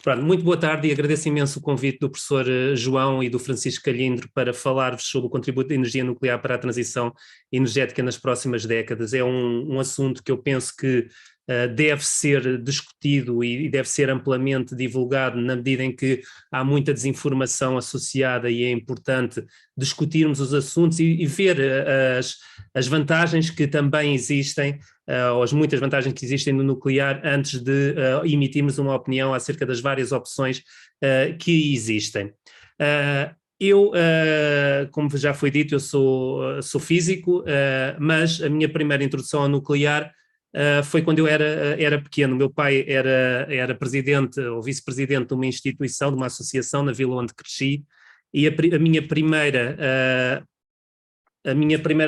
Pronto, muito boa tarde e agradeço imenso o convite do professor João e do Francisco Calhindro para falar-vos sobre o contributo da energia nuclear para a transição energética nas próximas décadas. É um assunto que eu penso que deve ser discutido e deve ser amplamente divulgado na medida em que há muita desinformação associada e é importante discutirmos os assuntos e ver as vantagens que também existem, ou as muitas vantagens que existem no nuclear antes de emitirmos uma opinião acerca das várias opções que existem. Como já foi dito, eu sou físico, mas a minha primeira introdução ao nuclear foi quando eu era pequeno. O meu pai era presidente ou vice-presidente de uma instituição, de uma associação na vila onde cresci, e a minha primeira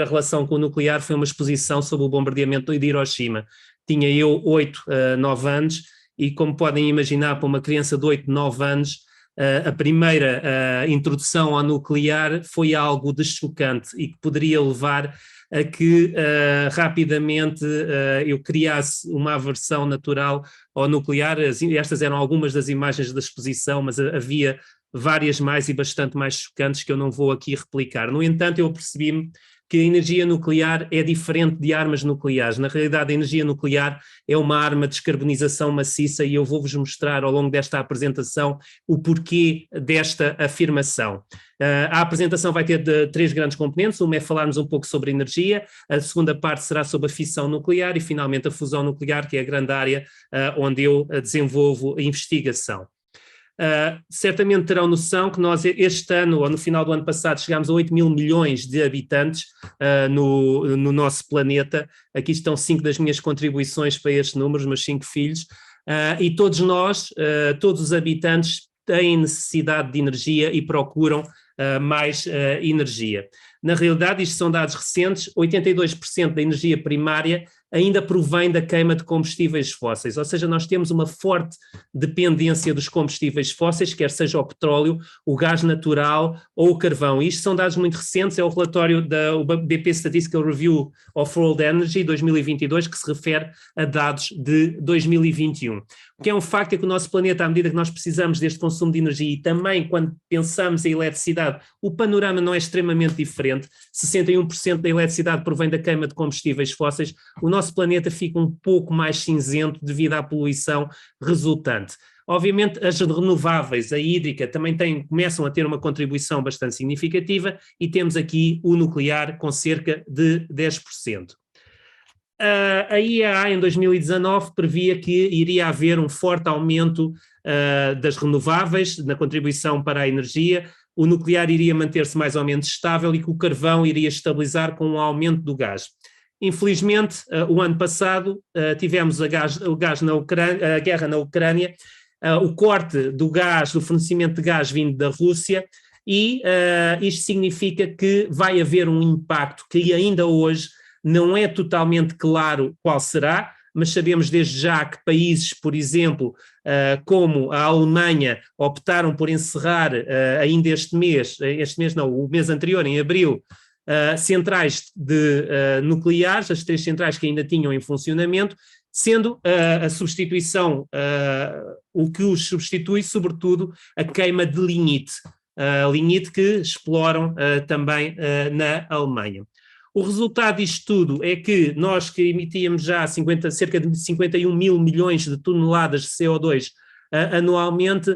relação com o nuclear foi uma exposição sobre o bombardeamento de Hiroshima. Tinha eu 8, 9 anos, e como podem imaginar, para uma criança de 8, 9 anos, a primeira introdução ao nuclear foi algo de chocante e que poderia levar a que rapidamente eu criasse uma aversão natural ao nuclear. Estas eram algumas das imagens da exposição, mas havia várias mais e bastante mais chocantes que eu não vou aqui replicar. No entanto, eu percebi-me que a energia nuclear é diferente de armas nucleares. Na realidade, a energia nuclear é uma arma de descarbonização maciça e eu vou-vos mostrar ao longo desta apresentação o porquê desta afirmação. A apresentação vai ter 3 grandes componentes. Uma é falarmos um pouco sobre energia, a segunda parte será sobre a fissão nuclear e, finalmente, a fusão nuclear, que é a grande área onde eu desenvolvo a investigação. Certamente terão noção que nós este ano, ou no final do ano passado, chegámos a 8 mil milhões de habitantes no nosso planeta. Aqui estão 5 das minhas contribuições para estes números, meus 5 filhos, e todos nós, todos os habitantes têm necessidade de energia e procuram mais energia. Na realidade, isto são dados recentes, 82% da energia primária ainda provém da queima de combustíveis fósseis, ou seja, nós temos uma forte dependência dos combustíveis fósseis, quer seja o petróleo, o gás natural ou o carvão. Isto são dados muito recentes, é o relatório da BP Statistical Review of World Energy 2022, que se refere a dados de 2021. O que é um facto é que o nosso planeta, à medida que nós precisamos deste consumo de energia e também quando pensamos em eletricidade, o panorama não é extremamente diferente. 61% da eletricidade provém da queima de combustíveis fósseis. O nosso planeta fica um pouco mais cinzento devido à poluição resultante. Obviamente as renováveis, a hídrica, também começam a ter uma contribuição bastante significativa e temos aqui o nuclear com cerca de 10%. A IEA em 2019 previa que iria haver um forte aumento das renováveis na contribuição para a energia, o nuclear iria manter-se mais ou menos estável e que o carvão iria estabilizar com o aumento do gás. Infelizmente, o ano passado tivemos a guerra na Ucrânia, o corte do gás, do fornecimento de gás vindo da Rússia, e isto significa que vai haver um impacto que ainda hoje não é totalmente claro qual será, mas sabemos desde já que países, por exemplo, como a Alemanha, optaram por encerrar ainda o mês anterior, em abril, centrais nucleares, as 3 centrais que ainda tinham em funcionamento, sendo a substituição, o que os substitui, sobretudo, a queima de lignite que exploram também na Alemanha. O resultado disto tudo é que nós que emitíamos já cerca de 51 mil milhões de toneladas de CO2 anualmente,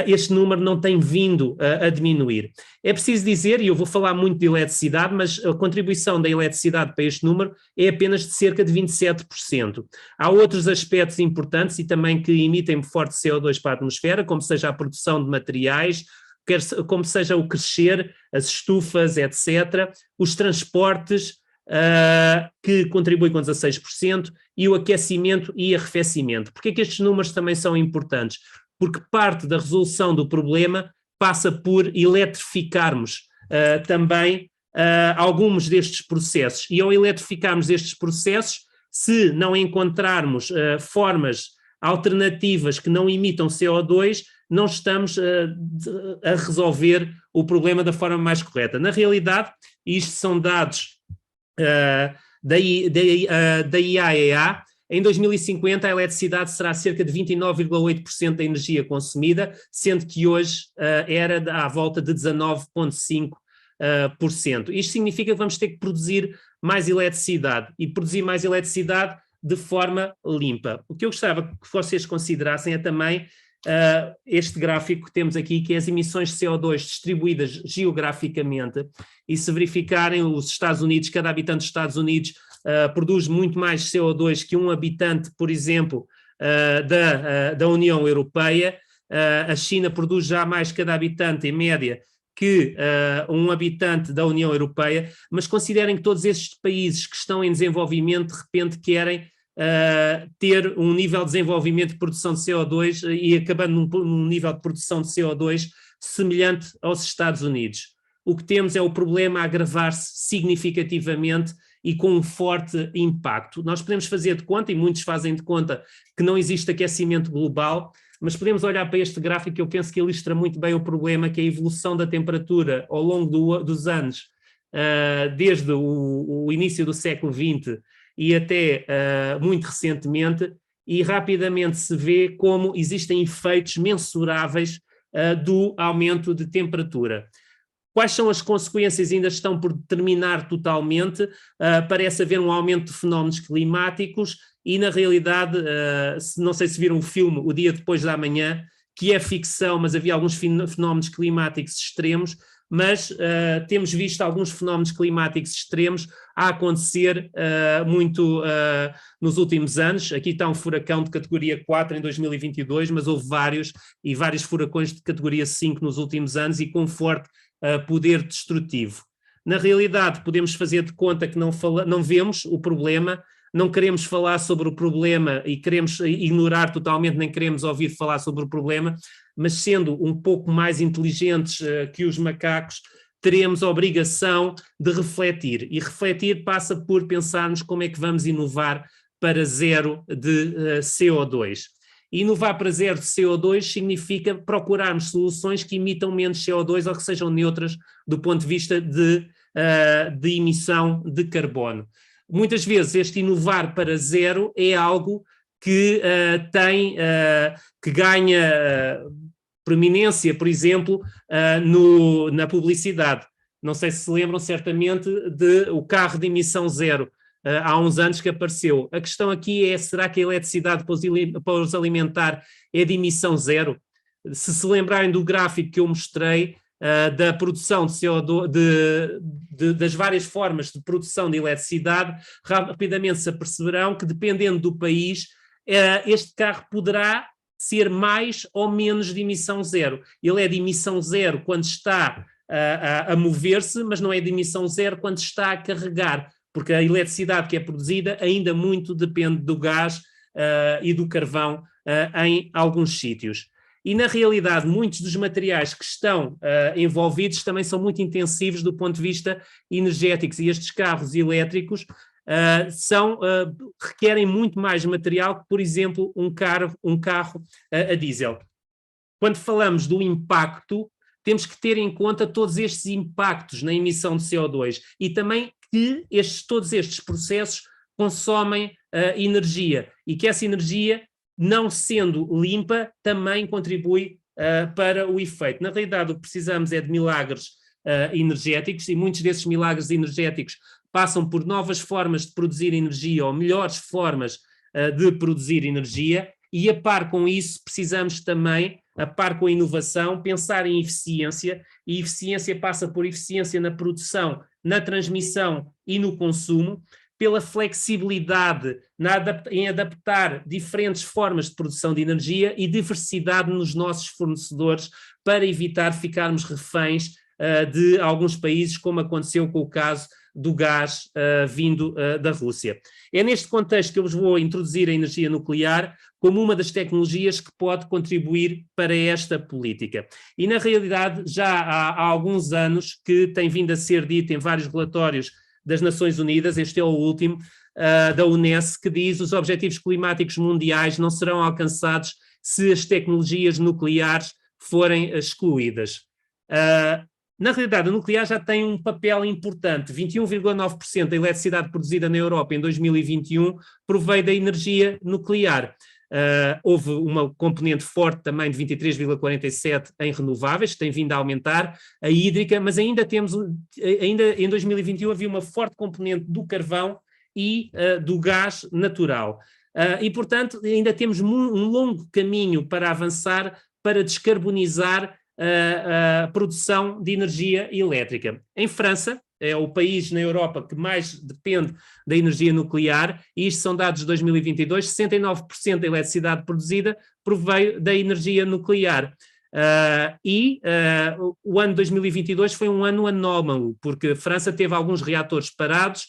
este número não tem vindo a diminuir. É preciso dizer, e eu vou falar muito de eletricidade, mas a contribuição da eletricidade para este número é apenas de cerca de 27%. Há outros aspectos importantes e também que emitem forte CO2 para a atmosfera, como seja a produção de materiais, como seja o crescer, as estufas, etc., os transportes, que contribuem com 16%, e o aquecimento e arrefecimento. Porquê que estes números também são importantes? Porque parte da resolução do problema passa por eletrificarmos também alguns destes processos. E ao eletrificarmos estes processos, se não encontrarmos formas alternativas que não emitam CO2, não estamos a resolver o problema da forma mais correta. Na realidade, isto são dados da IAEA, a Em 2050 a eletricidade será cerca de 29,8% da energia consumida, sendo que hoje era à volta de 19,5%. Isto significa que vamos ter que produzir mais eletricidade e produzir mais eletricidade de forma limpa. O que eu gostava que vocês considerassem é também este gráfico que temos aqui, que é as emissões de CO2 distribuídas geograficamente, e se verificarem os Estados Unidos, cada habitante dos Estados Unidos produz muito mais CO2 que um habitante, por exemplo, da União Europeia. A China produz já mais cada habitante, em média, que um habitante da União Europeia, mas considerem que todos estes países que estão em desenvolvimento, de repente querem ter um nível de desenvolvimento de produção de CO2 e acabando num nível de produção de CO2 semelhante aos Estados Unidos. O que temos é o problema a agravar-se significativamente e com um forte impacto. Nós podemos fazer de conta, e muitos fazem de conta, que não existe aquecimento global, mas podemos olhar para este gráfico que eu penso que ilustra muito bem o problema, que é a evolução da temperatura ao longo dos anos, desde o início do século XX e até muito recentemente, e rapidamente se vê como existem efeitos mensuráveis do aumento de temperatura. Quais são as consequências? Ainda estão por determinar totalmente. Parece haver um aumento de fenómenos climáticos e, na realidade, não sei se viram o filme O Dia Depois da Manhã, que é ficção, mas havia alguns fenómenos climáticos extremos, mas temos visto alguns fenómenos climáticos extremos a acontecer muito nos últimos anos. Aqui está um furacão de categoria 4 em 2022, mas houve vários furacões de categoria 5 nos últimos anos e com forte poder destrutivo. Na realidade, podemos fazer de conta que não vemos o problema, não queremos falar sobre o problema e queremos ignorar totalmente, nem queremos ouvir falar sobre o problema, mas sendo um pouco mais inteligentes que os macacos, teremos a obrigação de refletir. E refletir passa por pensarmos como é que vamos inovar para zero de CO2. E inovar para zero de CO2 significa procurarmos soluções que emitam menos CO2 ou que sejam neutras do ponto de vista de emissão de carbono. Muitas vezes este inovar para zero é algo que que ganha preeminência, por exemplo, na publicidade. Não sei se lembram certamente o carro de emissão zero, há uns anos que apareceu. A questão aqui é, será que a eletricidade para os alimentar é de emissão zero? Se lembrarem do gráfico que eu mostrei, da produção de CO2, das várias formas de produção de eletricidade, rapidamente se aperceberão que, dependendo do país, este carro poderá ser mais ou menos de emissão zero. Ele é de emissão zero quando está a mover-se, mas não é de emissão zero quando está a carregar, porque a eletricidade que é produzida ainda muito depende do gás e do carvão em alguns sítios. E, na realidade, muitos dos materiais que estão envolvidos também são muito intensivos do ponto de vista energético, e estes carros elétricos requerem muito mais material que, por exemplo, um carro a diesel. Quando falamos do impacto, temos que ter em conta todos estes impactos na emissão de CO2 e também que todos estes processos consomem energia e que essa energia, não sendo limpa, também contribui para o efeito. Na realidade, o que precisamos é de milagres energéticos, e muitos desses milagres energéticos passam por novas formas de produzir energia ou melhores formas de produzir energia, e a par com isso precisamos também, a par com a inovação, pensar em eficiência, e eficiência passa por eficiência na produção, na transmissão e no consumo, pela flexibilidade em adaptar diferentes formas de produção de energia e diversidade nos nossos fornecedores para evitar ficarmos reféns de alguns países, como aconteceu com o caso do gás vindo da Rússia. É neste contexto que eu vos vou introduzir a energia nuclear como uma das tecnologias que pode contribuir para esta política. E, na realidade, já há alguns anos que tem vindo a ser dito em vários relatórios das Nações Unidas, este é o último, da UNESCO, que diz que os objetivos climáticos mundiais não serão alcançados se as tecnologias nucleares forem excluídas. Na realidade, a nuclear já tem um papel importante. 21,9% da eletricidade produzida na Europa em 2021 proveio da energia nuclear. Houve uma componente forte também de 23,47% em renováveis, que tem vindo a aumentar, a hídrica, mas ainda em 2021 havia uma forte componente do carvão e do gás natural. E, portanto, ainda temos um longo caminho para avançar para descarbonizar a produção de energia elétrica. Em França, é o país na Europa que mais depende da energia nuclear, e isto são dados de 2022, 69% da eletricidade produzida proveio da energia nuclear. O ano 2022 foi um ano anómalo, porque a França teve alguns reatores parados,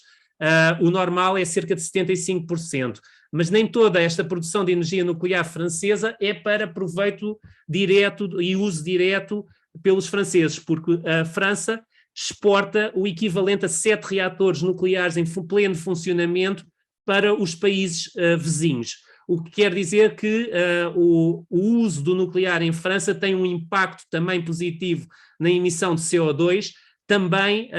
o normal é cerca de 75%. Mas nem toda esta produção de energia nuclear francesa é para proveito direto e uso direto pelos franceses, porque a França exporta o equivalente a 7 reatores nucleares em pleno funcionamento para os países vizinhos. O que quer dizer que o uso do nuclear em França tem um impacto também positivo na emissão de CO2, também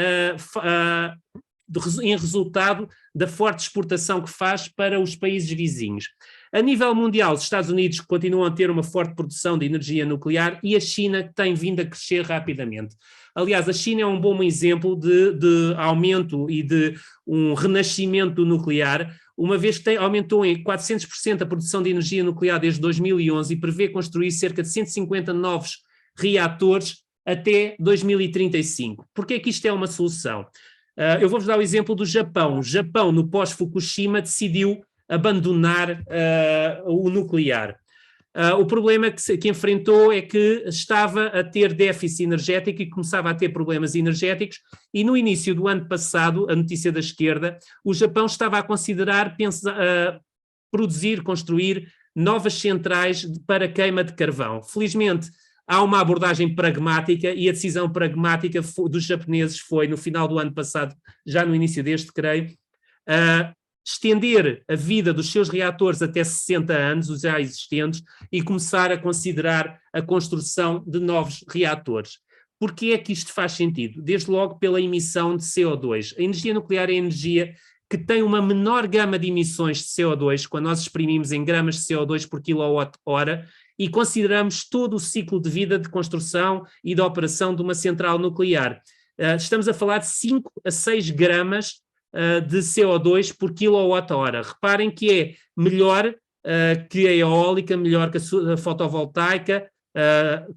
em resultado da forte exportação que faz para os países vizinhos. A nível mundial, os Estados Unidos continuam a ter uma forte produção de energia nuclear e a China tem vindo a crescer rapidamente. Aliás, a China é um bom exemplo de aumento e de um renascimento do nuclear, uma vez que aumentou em 400% a produção de energia nuclear desde 2011 e prevê construir cerca de 150 novos reatores até 2035. Por que é que isto é uma solução? Eu vou-vos dar o exemplo do Japão. O Japão, no pós-Fukushima, decidiu abandonar o nuclear. O problema que enfrentou é que estava a ter déficit energético e começava a ter problemas energéticos, e no início do ano passado, a notícia da esquerda, o Japão estava a considerar produzir, construir novas centrais para queima de carvão. Felizmente, há uma abordagem pragmática, e a decisão pragmática dos japoneses foi, no final do ano passado, já no início deste, creio, estender a vida dos seus reatores até 60 anos, os já existentes, e começar a considerar a construção de novos reatores. Porquê é que isto faz sentido? Desde logo pela emissão de CO2. A energia nuclear é a energia que tem uma menor gama de emissões de CO2, quando nós exprimimos em gramas de CO2 por quilowatt-hora, e consideramos todo o ciclo de vida de construção e de operação de uma central nuclear. Estamos a falar de 5 a 6 gramas de CO2 por quilowatt-hora. Reparem que é melhor que a eólica, melhor que a fotovoltaica,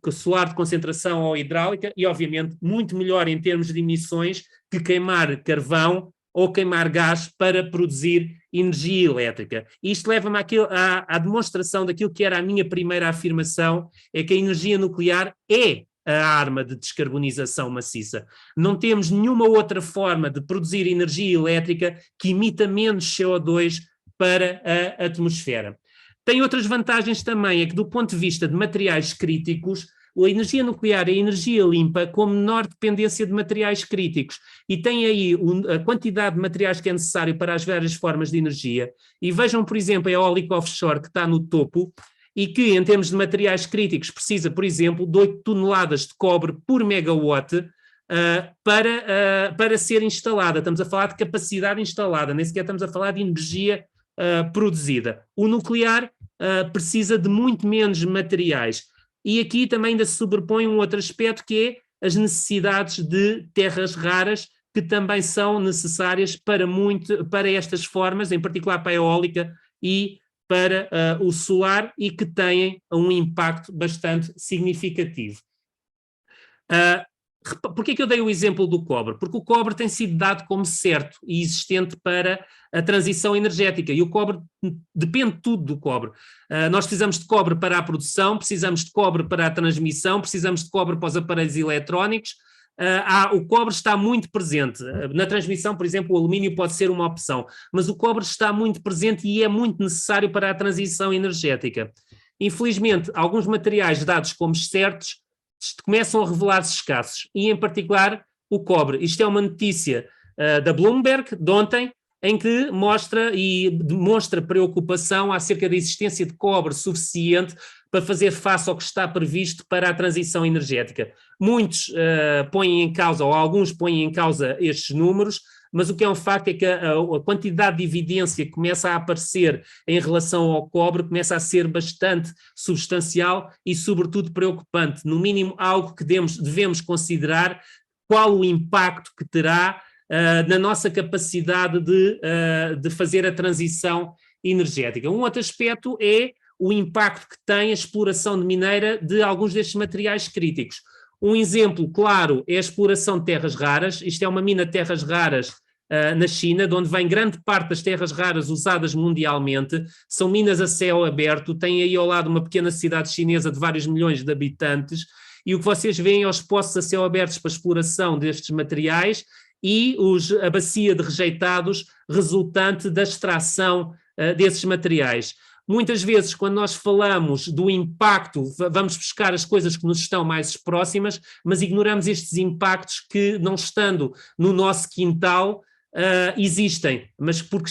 que a solar de concentração ou hidráulica, e obviamente muito melhor em termos de emissões que queimar carvão ou queimar gás para produzir energia elétrica. Isto leva-me à demonstração daquilo que era a minha primeira afirmação, é que a energia nuclear é a arma de descarbonização maciça. Não temos nenhuma outra forma de produzir energia elétrica que emita menos CO2 para a atmosfera. Tem outras vantagens também, é que do ponto de vista de materiais críticos, a energia nuclear é energia limpa com menor dependência de materiais críticos, e tem aí a quantidade de materiais que é necessário para as várias formas de energia. E vejam, por exemplo, a eólica offshore, que está no topo, e que, em termos de materiais críticos, precisa, por exemplo, de 8 toneladas de cobre por megawatt para ser instalada. Estamos a falar de capacidade instalada, nem sequer estamos a falar de energia produzida. O nuclear precisa de muito menos materiais. E aqui também ainda se sobrepõe um outro aspecto, que é as necessidades de terras raras, que também são necessárias para estas formas, em particular para a eólica e para o solar, e que têm um impacto bastante significativo. Porquê que eu dei o exemplo do cobre? Porque o cobre tem sido dado como certo e existente para a transição energética, e o cobre depende tudo do cobre. Nós precisamos de cobre para a produção, precisamos de cobre para a transmissão, precisamos de cobre para os aparelhos eletrónicos. O cobre está muito presente. Na transmissão, por exemplo, o alumínio pode ser uma opção, mas o cobre está muito presente e é muito necessário para a transição energética. Infelizmente, alguns materiais dados como certos começam a revelar-se escassos, e em particular o cobre. Isto é uma notícia da Bloomberg de ontem, em que mostra e demonstra preocupação acerca da existência de cobre suficiente para fazer face ao que está previsto para a transição energética. Muitos põem em causa, ou alguns põem em causa estes números, mas o que é um facto é que a quantidade de evidência que começa a aparecer em relação ao cobre começa a ser bastante substancial e, sobretudo, preocupante. No mínimo, algo que devemos considerar qual o impacto que terá na nossa capacidade de fazer a transição energética. Um outro aspecto é o impacto que tem a exploração de mineira de alguns destes materiais críticos. Um exemplo claro é a exploração de terras raras. Isto é uma mina de terras raras na China, de onde vem grande parte das terras raras usadas mundialmente. São minas a céu aberto, tem aí ao lado uma pequena cidade chinesa de vários milhões de habitantes, e o que vocês veem é os poços a céu abertos para exploração destes materiais e a bacia de rejeitados resultante da extração desses materiais. Muitas vezes, quando nós falamos do impacto, vamos buscar as coisas que nos estão mais próximas, mas ignoramos estes impactos que, não estando no nosso quintal, existem, mas por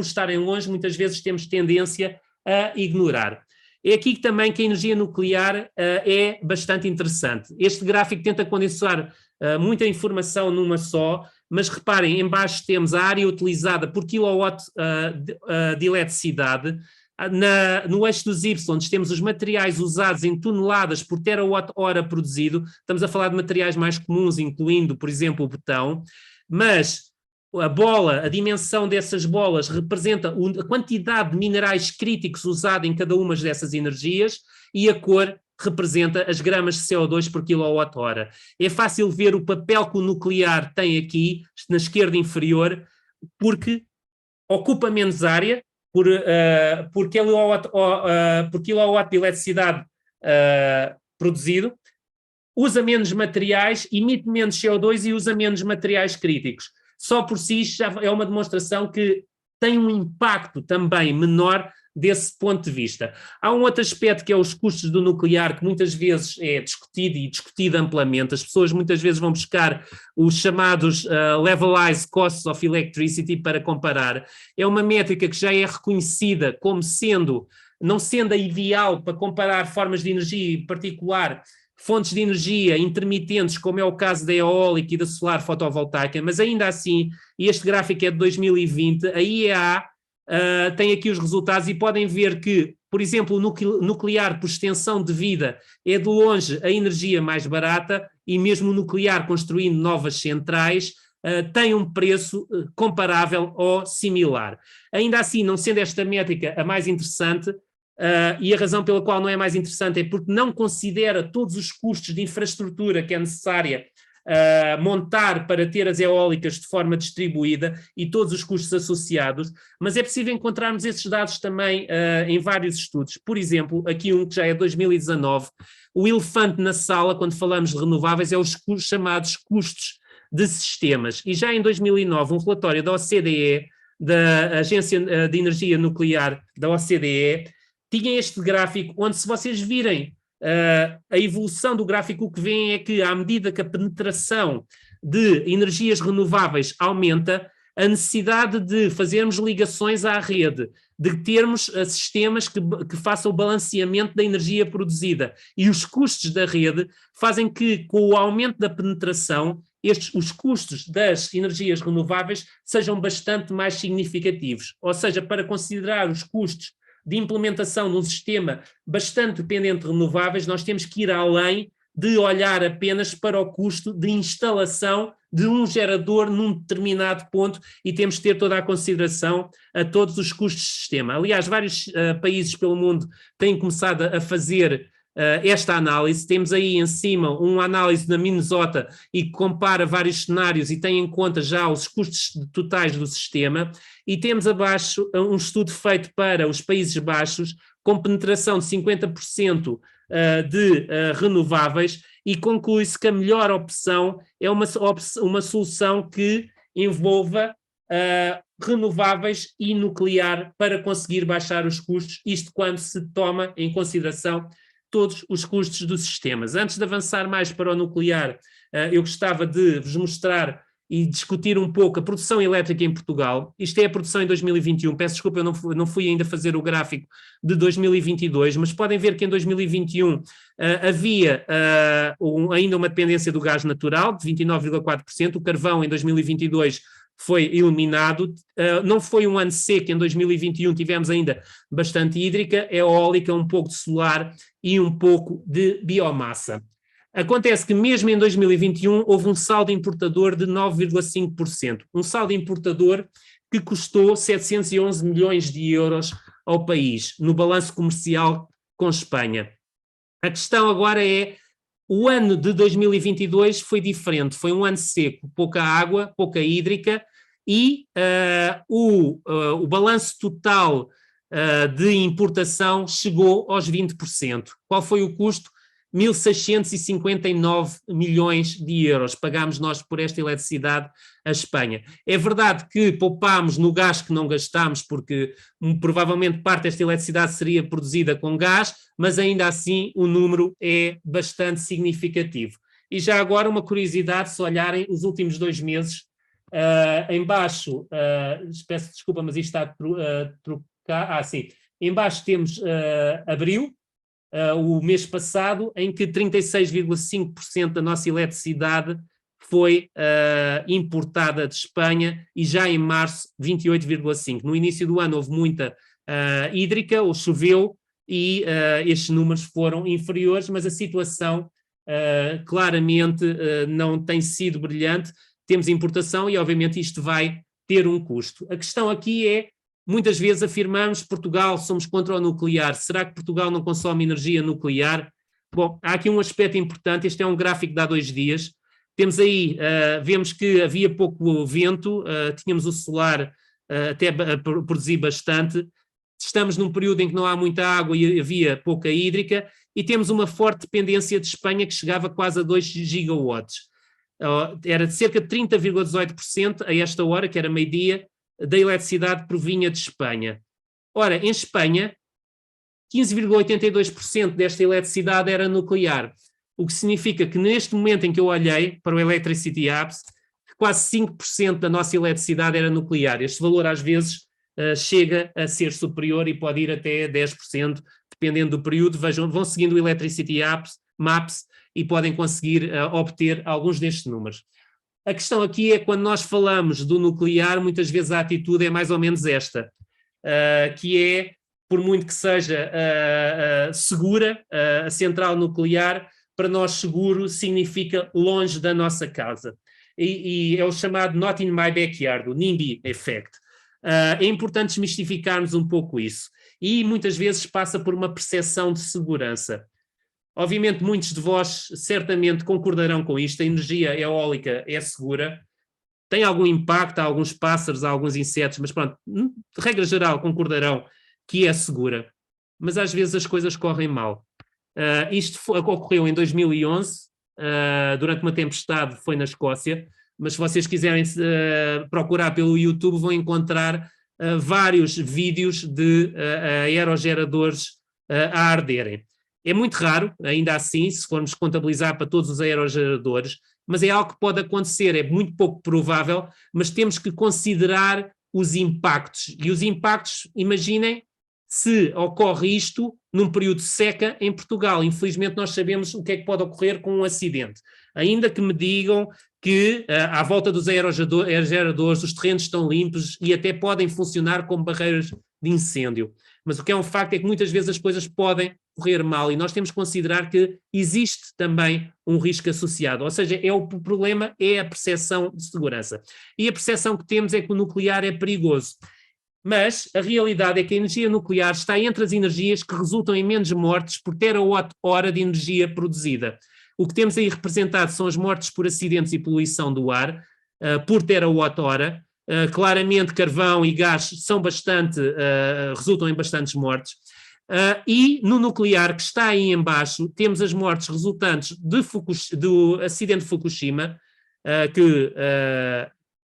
estarem longe, muitas vezes temos tendência a ignorar. É aqui também que a energia nuclear é bastante interessante. Este gráfico tenta condensar muita informação numa só, mas reparem, em baixo temos a área utilizada por quilowatt de eletricidade. No eixo dos Y temos os materiais usados em toneladas por terawatt-hora produzido. Estamos a falar de materiais mais comuns, incluindo, por exemplo, o betão, mas a bola, a dimensão dessas bolas representa a quantidade de minerais críticos usada em cada uma dessas energias, e a cor representa as gramas de CO2 por quilowatt-hora. É fácil ver o papel que o nuclear tem aqui, na esquerda inferior, porque ocupa menos área, por quilowatt de eletricidade produzido, usa menos materiais, emite menos CO2 e usa menos materiais críticos. Só por si já é uma demonstração que tem um impacto também menor desse ponto de vista. Há um outro aspecto que é os custos do nuclear, que muitas vezes é discutido e discutido amplamente. As pessoas muitas vezes vão buscar os chamados Levelized Costs of Electricity para comparar. É uma métrica que já é reconhecida como não sendo a ideal para comparar formas de energia, em particular fontes de energia intermitentes, como é o caso da eólica e da solar fotovoltaica, mas ainda assim, este gráfico é de 2020, a IEA tem aqui os resultados e podem ver que, por exemplo, o nuclear por extensão de vida é de longe a energia mais barata, e mesmo o nuclear construindo novas centrais tem um preço comparável ou similar. Ainda assim, não sendo esta métrica a mais interessante, e a razão pela qual não é mais interessante é porque não considera todos os custos de infraestrutura que é necessária montar para ter as eólicas de forma distribuída e todos os custos associados, mas é possível encontrarmos esses dados também em vários estudos. Por exemplo, aqui um que já é 2019, o elefante na sala, quando falamos de renováveis, é os chamados custos de sistemas. E já em 2009, um relatório da OCDE, da Agência de Energia Nuclear da OCDE, tinha este gráfico, onde, se vocês virem a evolução do gráfico, o que veem é que, à medida que a penetração de energias renováveis aumenta, a necessidade de fazermos ligações à rede, de termos sistemas que façam o balanceamento da energia produzida, e os custos da rede fazem que, com o aumento da penetração, os custos das energias renováveis sejam bastante mais significativos. Ou seja, para considerar os custos de implementação de um sistema bastante dependente de renováveis, nós temos que ir além de olhar apenas para o custo de instalação de um gerador num determinado ponto, e temos que ter toda a consideração a todos os custos de sistema. Aliás, vários países pelo mundo têm começado a fazer esta análise. Temos aí em cima uma análise da Minnesota e que compara vários cenários e tem em conta já os custos totais do sistema, e temos abaixo um estudo feito para os Países Baixos com penetração de 50% de renováveis, e conclui-se que a melhor opção é uma solução que envolva renováveis e nuclear para conseguir baixar os custos, isto quando se toma em consideração todos os custos dos sistemas. Antes de avançar mais para o nuclear, eu gostava de vos mostrar e discutir um pouco a produção elétrica em Portugal. Isto é a produção em 2021, peço desculpa, eu não fui ainda fazer o gráfico de 2022, mas podem ver que em 2021 havia ainda uma dependência do gás natural, de 29,4%, o carvão em 2022 foi eliminado, não foi um ano seco, em 2021 tivemos ainda bastante hídrica, eólica, um pouco de solar e um pouco de biomassa. Acontece que mesmo em 2021 houve um saldo importador de 9,5%, um saldo importador que custou 711 milhões de euros ao país, no balanço comercial com Espanha. A questão agora é, o ano de 2022 foi diferente, foi um ano seco, pouca água, pouca hídrica, e o balanço total de importação chegou aos 20%. Qual foi o custo? 1.659 milhões de euros pagámos nós por esta eletricidade à Espanha. É verdade que poupámos no gás que não gastámos, porque provavelmente parte desta eletricidade seria produzida com gás, mas ainda assim o número é bastante significativo. E já agora uma curiosidade, se olharem os últimos 2 meses, em baixo, peço desculpa, mas isto está a trocar, sim, em baixo temos abril, o mês passado, em que 36,5% da nossa eletricidade foi importada de Espanha, e já em março 28,5%. No início do ano houve muita hídrica, ou choveu, e estes números foram inferiores, mas a situação claramente não tem sido brilhante. Temos importação e obviamente isto vai ter um custo. A questão aqui é, muitas vezes afirmamos Portugal, somos contra o nuclear. Será que Portugal não consome energia nuclear? Bom, há aqui um aspecto importante, este é um gráfico de há 2 dias. Temos aí, vemos que havia pouco vento, tínhamos o solar até a produzir bastante. Estamos num período em que não há muita água e havia pouca hídrica, e temos uma forte dependência de Espanha que chegava quase a 2 gigawatts. Era de cerca de 30,18% a esta hora, que era meio-dia, da eletricidade provinha de Espanha. Ora, em Espanha, 15,82% desta eletricidade era nuclear, o que significa que neste momento em que eu olhei para o Electricity Apps, quase 5% da nossa eletricidade era nuclear. Este valor às vezes chega a ser superior e pode ir até 10%, dependendo do período. Vejam, vão seguindo o Electricity Maps e podem conseguir obter alguns destes números. A questão aqui é, quando nós falamos do nuclear, muitas vezes a atitude é mais ou menos esta, que é, por muito que seja segura, a central nuclear, para nós seguro significa longe da nossa casa. E é o chamado not in my backyard, o NIMBY effect. É importante desmistificarmos um pouco isso. E muitas vezes passa por uma percepção de segurança. Obviamente muitos de vós certamente concordarão com isto, a energia eólica é segura, tem algum impacto, há alguns pássaros, há alguns insetos, mas pronto, de regra geral concordarão que é segura, mas às vezes as coisas correm mal. Isto ocorreu em 2011, durante uma tempestade, foi na Escócia, mas se vocês quiserem procurar pelo YouTube vão encontrar vários vídeos de aerogeradores a arderem. É muito raro, ainda assim, se formos contabilizar para todos os aerogeradores, mas é algo que pode acontecer, é muito pouco provável, mas temos que considerar os impactos. E os impactos, imaginem, se ocorre isto num período de seca em Portugal. Infelizmente nós sabemos o que é que pode ocorrer com um acidente. Ainda que me digam que à volta dos aerogeradores os terrenos estão limpos e até podem funcionar como barreiras de incêndio. Mas o que é um facto é que muitas vezes as coisas podem correr mal e nós temos que considerar que existe também um risco associado, ou seja, o problema é a percepção de segurança. E a percepção que temos é que o nuclear é perigoso. Mas a realidade é que a energia nuclear está entre as energias que resultam em menos mortes por terawatt-hora de energia produzida. O que temos aí representado são as mortes por acidentes e poluição do ar, por terawatt-hora. Claramente carvão e gás são resultam em bastantes mortes. E no nuclear, que está aí em baixo, temos as mortes resultantes do acidente de Fukushima, que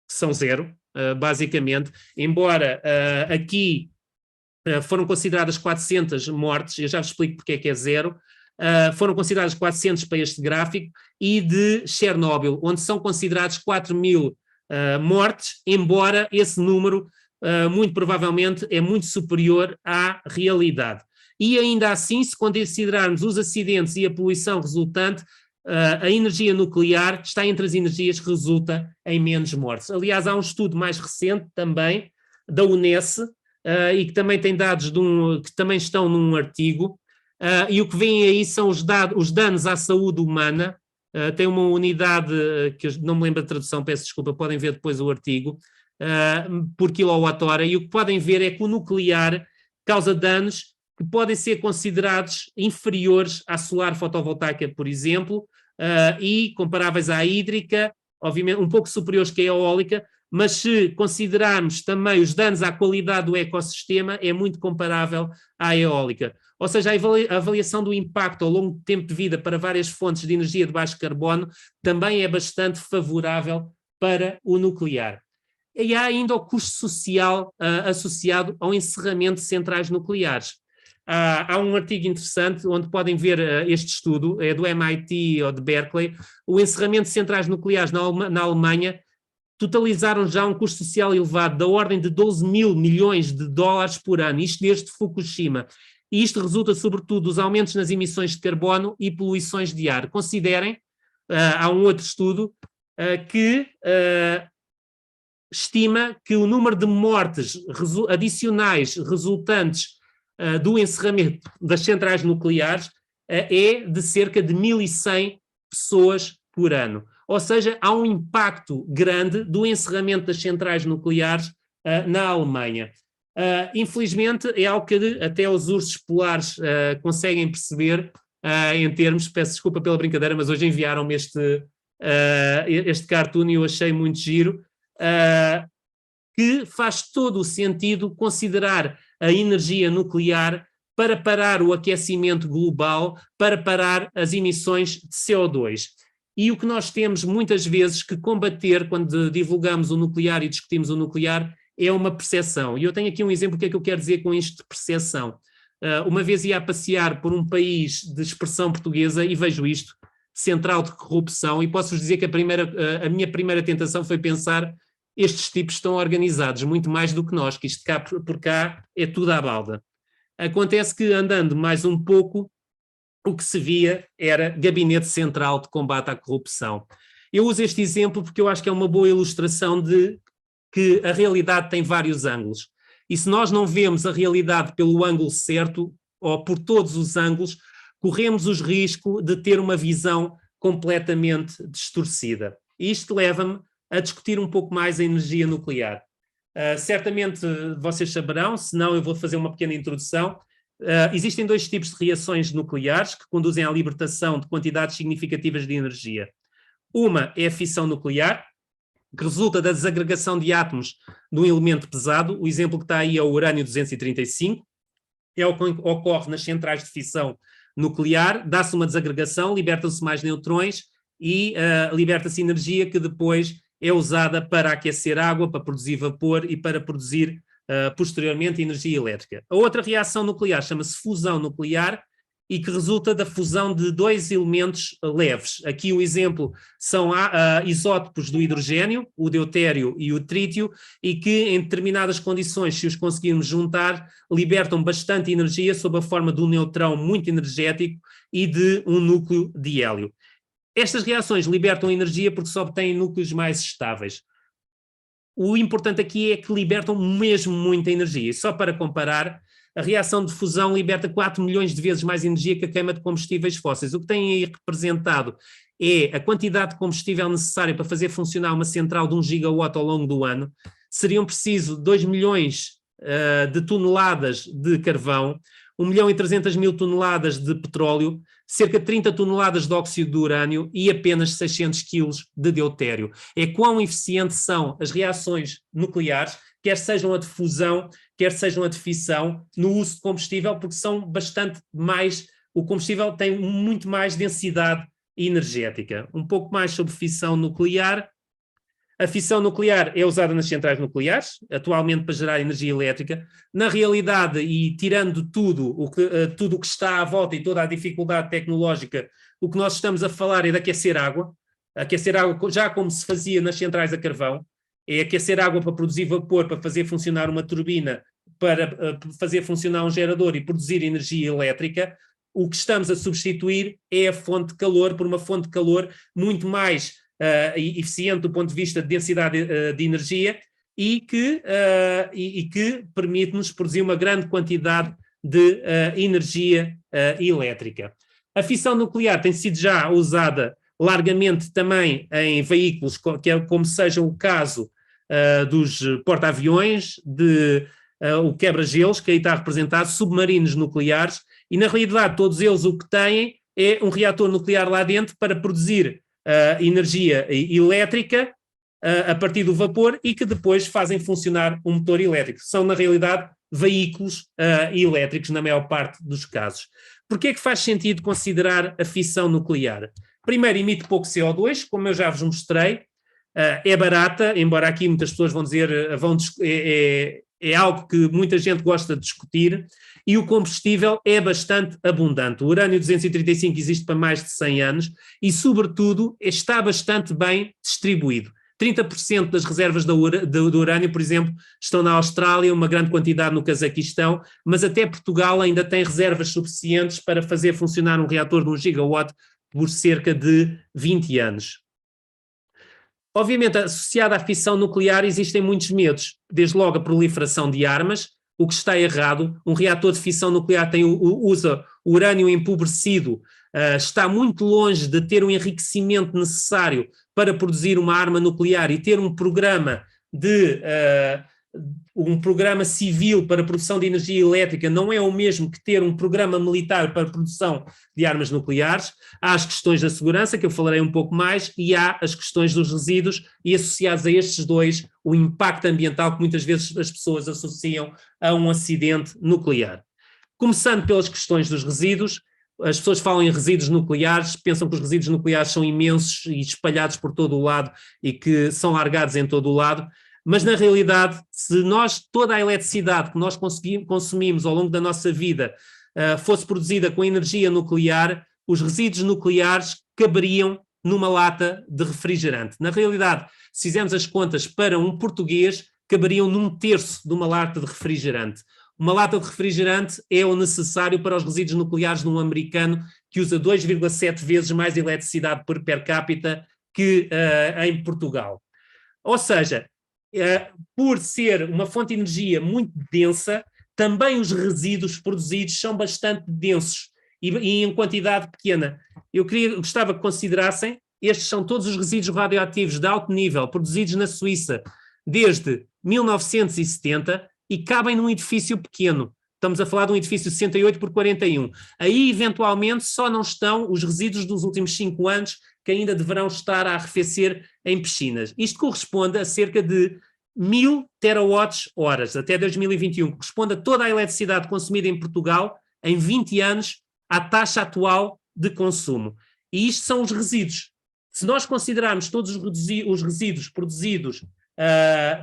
são 0, basicamente, embora aqui foram consideradas 400 mortes, eu já vos explico porque é que é 0, foram consideradas 400 para este gráfico, e de Chernobyl, onde são considerados 4.000 mortes, embora esse número muito provavelmente é muito superior à realidade. E ainda assim, se considerarmos os acidentes e a poluição resultante, a energia nuclear está entre as energias que resulta em menos mortes. Aliás, há um estudo mais recente também, da UNES, e que também tem dados que também estão num artigo, e o que vem aí são os danos à saúde humana. Tem uma unidade, que eu não me lembro da tradução, peço desculpa, podem ver depois o artigo, por quilowatt-hora, e o que podem ver é que o nuclear causa danos que podem ser considerados inferiores à solar fotovoltaica, por exemplo, e comparáveis à hídrica, obviamente um pouco superiores que a eólica, mas se considerarmos também os danos à qualidade do ecossistema, é muito comparável à eólica. Ou seja, a avaliação do impacto ao longo do tempo de vida para várias fontes de energia de baixo carbono também é bastante favorável para o nuclear. E há ainda o custo social associado ao encerramento de centrais nucleares. Há um artigo interessante onde podem ver este estudo, é do MIT ou de Berkeley. O encerramento de centrais nucleares na Alemanha totalizaram já um custo social elevado da ordem de 12 mil milhões de dólares por ano, isto desde Fukushima. E isto resulta sobretudo dos aumentos nas emissões de carbono e poluições de ar. Considerem, há um outro estudo que estima que o número de mortes adicionais resultantes do encerramento das centrais nucleares é de cerca de 1.100 pessoas por ano. Ou seja, há um impacto grande do encerramento das centrais nucleares na Alemanha. Infelizmente, é algo que até os ursos polares conseguem perceber em termos, peço desculpa pela brincadeira, mas hoje enviaram-me este cartoon e eu achei muito giro, que faz todo o sentido considerar a energia nuclear para parar o aquecimento global, para parar as emissões de CO2. E o que nós temos muitas vezes que combater quando divulgamos o nuclear e discutimos o nuclear é uma percepção. E eu tenho aqui um exemplo do que é que eu quero dizer com isto de percepção. Uma vez ia a passear por um país de expressão portuguesa e vejo isto, central de corrupção, e posso-vos dizer que a minha primeira tentação foi pensar: estes tipos estão organizados muito mais do que nós, que isto cá por cá é tudo à balda. Acontece que, andando mais um pouco, o que se via era Gabinete Central de Combate à Corrupção. Eu uso este exemplo porque eu acho que é uma boa ilustração de que a realidade tem vários ângulos. E se nós não vemos a realidade pelo ângulo certo, ou por todos os ângulos, corremos o risco de ter uma visão completamente distorcida. E isto leva-me a discutir um pouco mais a energia nuclear. Certamente vocês saberão, se não eu vou fazer uma pequena introdução. Existem dois tipos de reações nucleares que conduzem à libertação de quantidades significativas de energia. Uma é a fissão nuclear, que resulta da desagregação de átomos de um elemento pesado. O exemplo que está aí é o urânio-235. É o que ocorre nas centrais de fissão nuclear. Dá-se uma desagregação, libertam-se mais neutrões e liberta-se energia que depois é usada para aquecer água, para produzir vapor e para produzir posteriormente energia elétrica. A outra reação nuclear chama-se fusão nuclear e que resulta da fusão de dois elementos leves. Aqui o exemplo são isótopos do hidrogênio, o deutério e o trítio, e que em determinadas condições, se os conseguirmos juntar, libertam bastante energia sob a forma de um neutrão muito energético e de um núcleo de hélio. Estas reações libertam energia porque só obtêm núcleos mais estáveis. O importante aqui é que libertam mesmo muita energia. E só para comparar, a reação de fusão liberta 4 milhões de vezes mais energia que a queima de combustíveis fósseis. O que tem aí representado é a quantidade de combustível necessária para fazer funcionar uma central de 1 gigawatt ao longo do ano. Seriam preciso 2 milhões de toneladas de carvão, 1.300.000 toneladas de petróleo, cerca de 30 toneladas de óxido de urânio e apenas 600 quilos de deutério. É quão eficientes são as reações nucleares, quer sejam a de fusão, quer sejam a de fissão, no uso de combustível, porque são bastante mais, o combustível tem muito mais densidade energética. Um pouco mais sobre fissão nuclear. A fissão nuclear é usada nas centrais nucleares, atualmente para gerar energia elétrica. Na realidade, e tirando tudo o que está à volta e toda a dificuldade tecnológica, o que nós estamos a falar é de aquecer água já como se fazia nas centrais a carvão. é aquecer água para produzir vapor, para fazer funcionar uma turbina, para fazer funcionar um gerador e produzir energia elétrica. O que estamos a substituir é a fonte de calor por uma fonte de calor muito mais eficiente do ponto de vista de densidade de energia e que permite-nos produzir uma grande quantidade de energia elétrica. A fissão nuclear tem sido já usada largamente também em veículos, como seja o caso dos porta-aviões, o quebra-gelos, que aí está representado, submarinos nucleares, e na realidade todos eles o que têm é um reator nuclear lá dentro para produzir energia elétrica a partir do vapor e que depois fazem funcionar um motor elétrico. São, na realidade, veículos elétricos na maior parte dos casos. Porquê é que faz sentido considerar a fissão nuclear? Primeiro, emite pouco CO2, como eu já vos mostrei, é barata, embora aqui muitas pessoas vão dizer, é algo que muita gente gosta de discutir, e o combustível é bastante abundante. O urânio-235 existe para mais de 100 anos e, sobretudo, está bastante bem distribuído. 30% das reservas do urânio, por exemplo, estão na Austrália, uma grande quantidade no Cazaquistão, mas até Portugal ainda tem reservas suficientes para fazer funcionar um reator de 1 gigawatt por cerca de 20 anos. Obviamente, associada à fissão nuclear existem muitos medos, desde logo a proliferação de armas, o que está errado. Um reator de fissão nuclear usa urânio empobrecido, está muito longe de ter o enriquecimento necessário para produzir uma arma nuclear e ter um programa civil para a produção de energia elétrica não é o mesmo que ter um programa militar para a produção de armas nucleares. Há as questões da segurança, que eu falarei um pouco mais, e há as questões dos resíduos, e associados a estes dois, o impacto ambiental que muitas vezes as pessoas associam a um acidente nuclear. Começando pelas questões dos resíduos, as pessoas falam em resíduos nucleares, pensam que os resíduos nucleares são imensos e espalhados por todo o lado e que são largados em todo o lado, mas na realidade, se toda a eletricidade que nós consumimos ao longo da nossa vida fosse produzida com energia nuclear, os resíduos nucleares caberiam numa lata de refrigerante. Na realidade, se fizermos as contas para um português, caberiam num terço de uma lata de refrigerante. Uma lata de refrigerante é o necessário para os resíduos nucleares de um americano que usa 2,7 vezes mais eletricidade per capita que em Portugal. Ou seja, por ser uma fonte de energia muito densa, também os resíduos produzidos são bastante densos e em quantidade pequena. Gostava que considerassem, estes são todos os resíduos radioativos de alto nível produzidos na Suíça desde 1970 e cabem num edifício pequeno. Estamos a falar de um edifício 68 por 41. Aí, eventualmente, só não estão os resíduos dos últimos 5 anos que ainda deverão estar a arrefecer em piscinas. Isto corresponde a cerca de 1000 terawatts-horas até 2021, que corresponde a toda a eletricidade consumida em Portugal em 20 anos à taxa atual de consumo. E isto são os resíduos. Se nós considerarmos todos os resíduos produzidos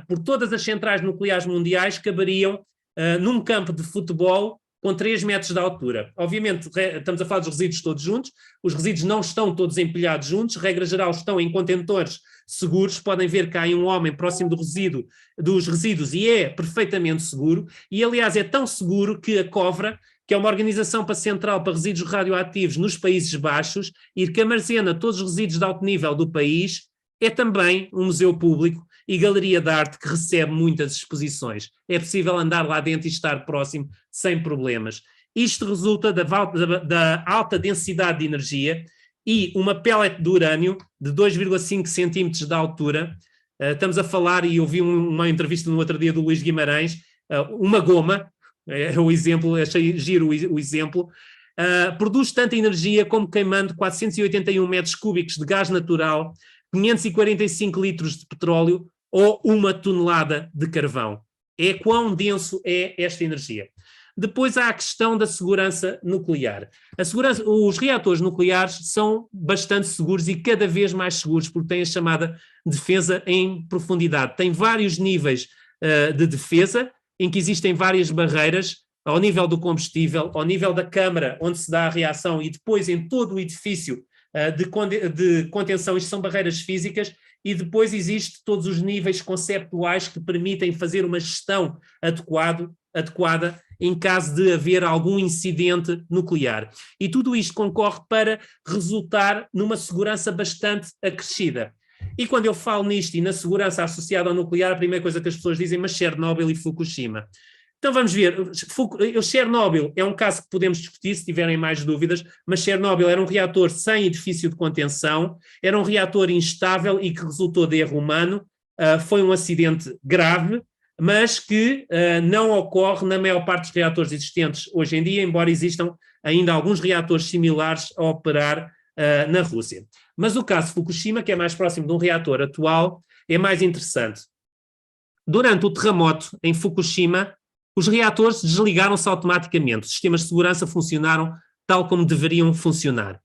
por todas as centrais nucleares mundiais, caberiam num campo de futebol com 3 metros de altura. Obviamente, estamos a falar dos resíduos todos juntos, os resíduos não estão todos empilhados juntos, regra geral estão em contentores seguros, podem ver que há um homem próximo dos resíduos e é perfeitamente seguro, e aliás é tão seguro que a COVRA, que é uma organização central para resíduos radioativos nos Países Baixos e que armazena todos os resíduos de alto nível do país, é também um museu público e galeria de arte que recebe muitas exposições. É possível andar lá dentro e estar próximo sem problemas. Isto resulta da alta densidade de energia e uma pellet de urânio de 2,5 centímetros de altura. Estamos a falar, e eu vi uma entrevista no outro dia do Luís Guimarães, uma goma, é o exemplo, achei giro o exemplo, produz tanta energia como queimando 481 metros cúbicos de gás natural, 545 litros de petróleo ou 1 tonelada de carvão. É quão denso é esta energia. Depois há a questão da segurança nuclear. Os reatores nucleares são bastante seguros e cada vez mais seguros porque têm a chamada defesa em profundidade. Tem vários níveis de defesa em que existem várias barreiras ao nível do combustível, ao nível da câmara onde se dá a reação e depois em todo o edifício de contenção. Isto são barreiras físicas e depois existe todos os níveis conceptuais que permitem fazer uma gestão adequada em caso de haver algum incidente nuclear. E tudo isto concorre para resultar numa segurança bastante acrescida. E quando eu falo nisto e na segurança associada ao nuclear, a primeira coisa que as pessoas dizem, mas Chernobyl e Fukushima. Então vamos ver, Chernobyl é um caso que podemos discutir se tiverem mais dúvidas, mas Chernobyl era um reator sem edifício de contenção, era um reator instável e que resultou de erro humano, foi um acidente grave, mas que não ocorre na maior parte dos reatores existentes hoje em dia, embora existam ainda alguns reatores similares a operar na Rússia. Mas o caso de Fukushima, que é mais próximo de um reator atual, é mais interessante. Durante o terremoto em Fukushima, os reatores desligaram-se automaticamente, os sistemas de segurança funcionaram tal como deveriam funcionar.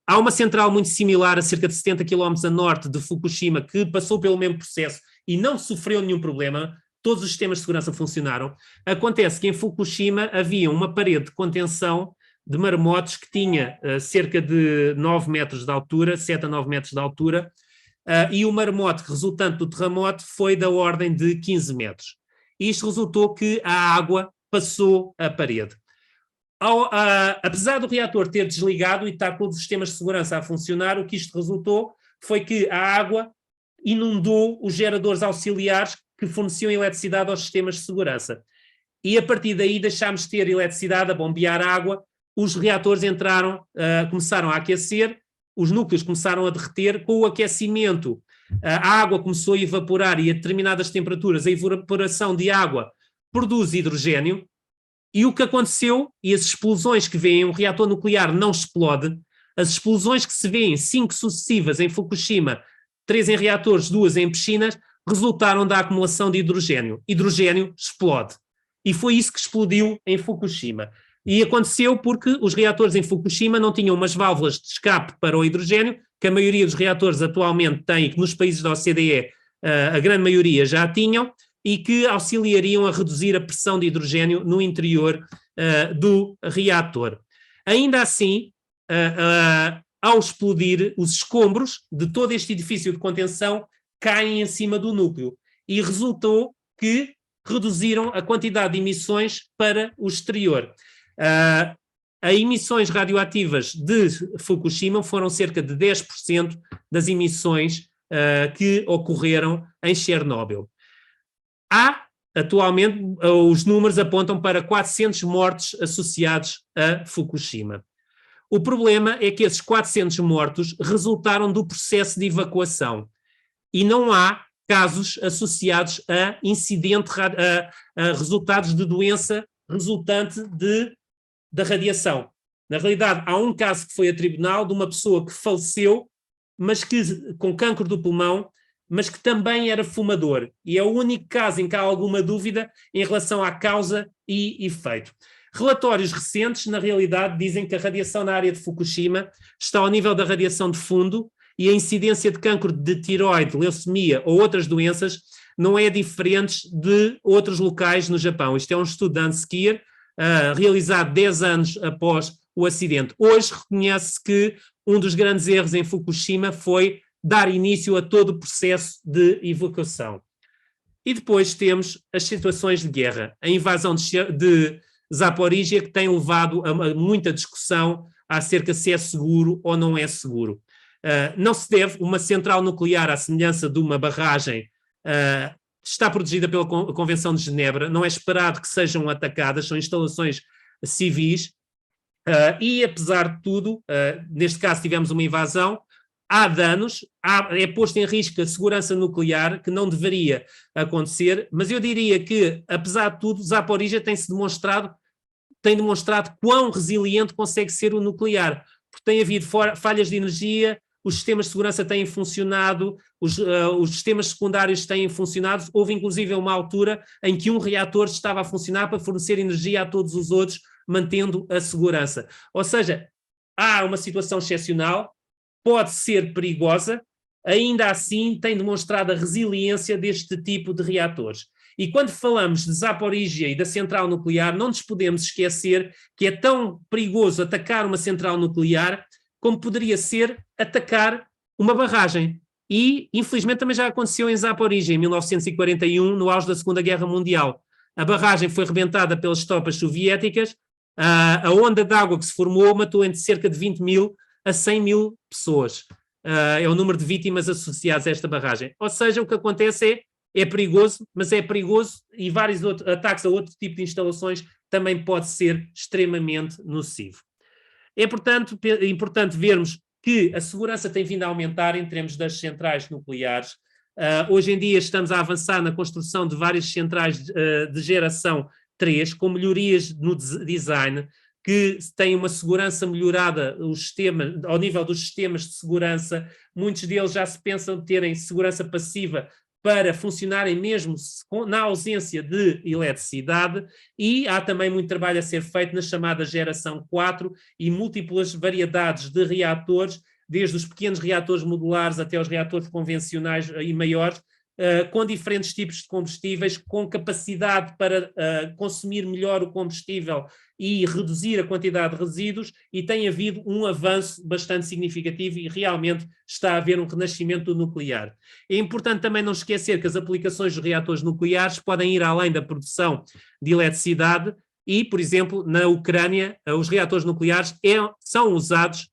Há uma central muito similar a cerca de 70 km a norte de Fukushima que passou pelo mesmo processo e não sofreu nenhum problema, todos os sistemas de segurança funcionaram. Acontece que em Fukushima havia uma parede de contenção de maremotos que tinha cerca de 9 metros de altura, 7 a 9 metros de altura, e o maremoto resultante do terremoto foi da ordem de 15 metros. Isto resultou que a água passou a parede. Apesar do reator ter desligado e estar todos os sistemas de segurança a funcionar, o que isto resultou foi que a água inundou os geradores auxiliares que forneciam eletricidade aos sistemas de segurança. E a partir daí deixámos de ter eletricidade a bombear água, os reatores começaram a aquecer, os núcleos começaram a derreter, com o aquecimento a água começou a evaporar e a determinadas temperaturas a evaporação de água produz hidrogênio, e o que aconteceu, e as explosões que vêem, um reator nuclear não explode, as explosões que se vêem, 5 sucessivas em Fukushima, 3 em reatores, 2 em piscinas, resultaram da acumulação de hidrogênio. Hidrogênio explode. E foi isso que explodiu em Fukushima. E aconteceu porque os reatores em Fukushima não tinham umas válvulas de escape para o hidrogênio, que a maioria dos reatores atualmente tem, e que nos países da OCDE a grande maioria já tinham, e que auxiliariam a reduzir a pressão de hidrogênio no interior do reator. Ainda assim, ao explodir, os escombros de todo este edifício de contenção caem em cima do núcleo, e resultou que reduziram a quantidade de emissões para o exterior. As emissões radioativas de Fukushima foram cerca de 10% das emissões que ocorreram em Chernobyl. Atualmente, os números apontam para 400 mortos associados a Fukushima. O problema é que esses 400 mortos resultaram do processo de evacuação e não há casos associados a a resultados de doença resultante da radiação. Na realidade, há um caso que foi a tribunal de uma pessoa que faleceu, mas com cancro do pulmão, mas que também era fumador. E é o único caso em que há alguma dúvida em relação à causa e efeito. Relatórios recentes, na realidade, dizem que a radiação na área de Fukushima está ao nível da radiação de fundo e a incidência de cancro de tireoide, leucemia ou outras doenças não é diferente de outros locais no Japão. Isto é um estudo da Anskier, realizado 10 anos após o acidente. Hoje reconhece que um dos grandes erros em Fukushima foi dar início a todo o processo de evacuação. E depois temos as situações de guerra. A invasão de Zaporíjia, que tem levado a muita discussão acerca se é seguro ou não é seguro. Não se deve, uma central nuclear, à semelhança de uma barragem, está protegida pela Convenção de Genebra, não é esperado que sejam atacadas, são instalações civis, e apesar de tudo, neste caso tivemos uma invasão, há danos, é posto em risco a segurança nuclear, que não deveria acontecer, mas eu diria que, apesar de tudo, Zaporíjia tem demonstrado quão resiliente consegue ser o nuclear, porque tem havido falhas de energia, os sistemas de segurança têm funcionado, os sistemas secundários têm funcionado, houve inclusive uma altura em que um reator estava a funcionar para fornecer energia a todos os outros, mantendo a segurança. Ou seja, há uma situação excepcional, pode ser perigosa, ainda assim tem demonstrado a resiliência deste tipo de reatores. E quando falamos de Zaporíjia e da central nuclear, não nos podemos esquecer que é tão perigoso atacar uma central nuclear como poderia ser atacar uma barragem. E, infelizmente, também já aconteceu em Zaporizhia, em 1941, no auge da Segunda Guerra Mundial. A barragem foi rebentada pelas tropas soviéticas, a onda de água que se formou matou entre cerca de 20 mil a 100 mil pessoas. É o número de vítimas associadas a esta barragem. Ou seja, o que acontece é perigoso, mas é perigoso e vários outros ataques a outro tipo de instalações também pode ser extremamente nocivo. É, portanto, importante vermos que a segurança tem vindo a aumentar em termos das centrais nucleares. Hoje em dia estamos a avançar na construção de várias centrais de geração 3, com melhorias no design, que têm uma segurança melhorada ao nível dos sistemas de segurança. Muitos deles já se pensam terem segurança passiva para funcionarem mesmo na ausência de eletricidade, e há também muito trabalho a ser feito na chamada geração 4 e múltiplas variedades de reatores, desde os pequenos reatores modulares até os reatores convencionais e maiores, com diferentes tipos de combustíveis, com capacidade para consumir melhor o combustível e reduzir a quantidade de resíduos, e tem havido um avanço bastante significativo e realmente está a haver um renascimento do nuclear. É importante também não esquecer que as aplicações dos reatores nucleares podem ir além da produção de eletricidade e, por exemplo, na Ucrânia, os reatores nucleares são usados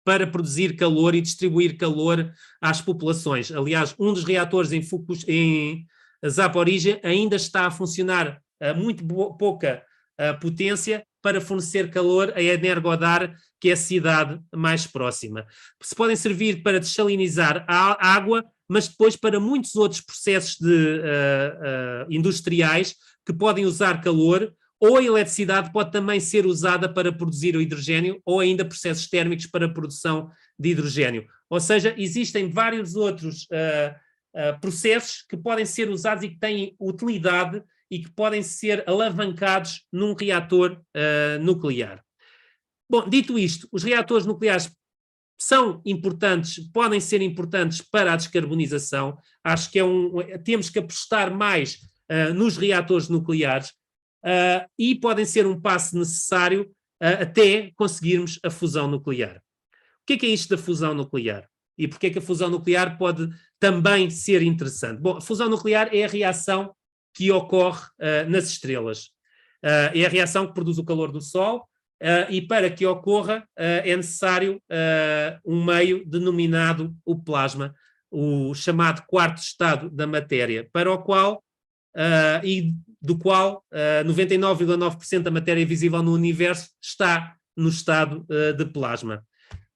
para produzir calor e distribuir calor às populações. Aliás, um dos reatores em Zaporizhia ainda está a funcionar a muito pouca potência para fornecer calor a Energodar, que é a cidade mais próxima. Se podem servir para dessalinizar a água, mas depois para muitos outros processos industriais que podem usar calor, ou a eletricidade pode também ser usada para produzir o hidrogênio, ou ainda processos térmicos para a produção de hidrogênio. Ou seja, existem vários outros processos que podem ser usados e que têm utilidade e que podem ser alavancados num reator nuclear. Bom, dito isto, os reatores nucleares são importantes, podem ser importantes para a descarbonização. Acho que temos que apostar mais nos reatores nucleares, e podem ser um passo necessário até conseguirmos a fusão nuclear. O que é isto da fusão nuclear? E porquê é que a fusão nuclear pode também ser interessante? Bom, a fusão nuclear é a reação que ocorre nas estrelas. É a reação que produz o calor do Sol, e para que ocorra é necessário um meio denominado o plasma, o chamado quarto estado da matéria, para o qual e do qual 99,9% da matéria visível no universo está no estado de plasma.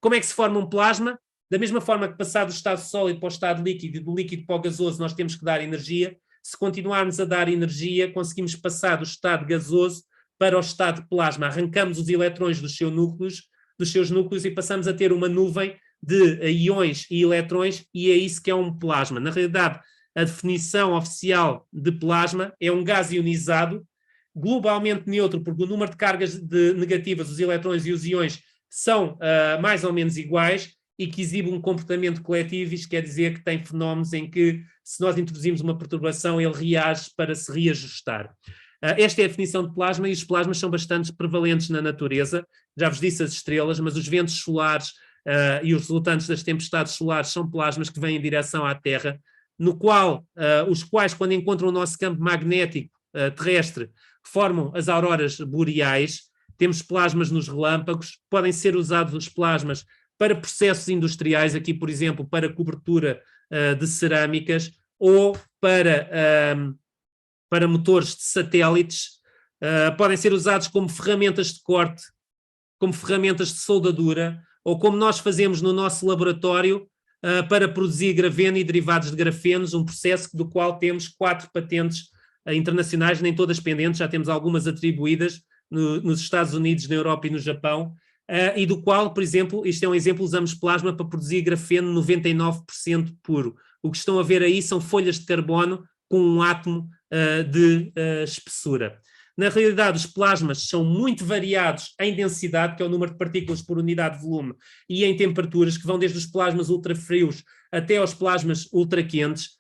Como é que se forma um plasma? Da mesma forma que passar do estado sólido para o estado líquido e do líquido para o gasoso nós temos que dar energia, se continuarmos a dar energia conseguimos passar do estado gasoso para o estado de plasma. Arrancamos os eletrões dos seus núcleos e passamos a ter uma nuvem de íons e eletrões, e é isso que é um plasma. Na realidade, a definição oficial de plasma é um gás ionizado, globalmente neutro, porque o número de cargas negativas, os eletrões e os íons, são mais ou menos iguais, e que exibe um comportamento coletivo. Isto quer dizer que tem fenómenos em que, se nós introduzimos uma perturbação, ele reage para se reajustar. Esta é a definição de plasma, e os plasmas são bastante prevalentes na natureza. Já vos disse as estrelas, mas os ventos solares e os resultantes das tempestades solares são plasmas que vêm em direção à Terra, os quais, quando encontram o nosso campo magnético terrestre, formam as auroras boreais. Temos plasmas nos relâmpagos, podem ser usados os plasmas para processos industriais, aqui, por exemplo, para cobertura de cerâmicas, ou para motores de satélites, podem ser usados como ferramentas de corte, como ferramentas de soldadura, ou como nós fazemos no nosso laboratório, para produzir grafeno e derivados de grafenos, um processo do qual temos 4 patentes internacionais, nem todas pendentes, já temos algumas atribuídas nos Estados Unidos, na Europa e no Japão, e do qual, por exemplo, isto é um exemplo, usamos plasma para produzir grafeno 99% puro. O que estão a ver aí são folhas de carbono com um átomo de espessura. Na realidade, os plasmas são muito variados em densidade, que é o número de partículas por unidade de volume, e em temperaturas, que vão desde os plasmas ultrafrios até aos plasmas ultraquentes.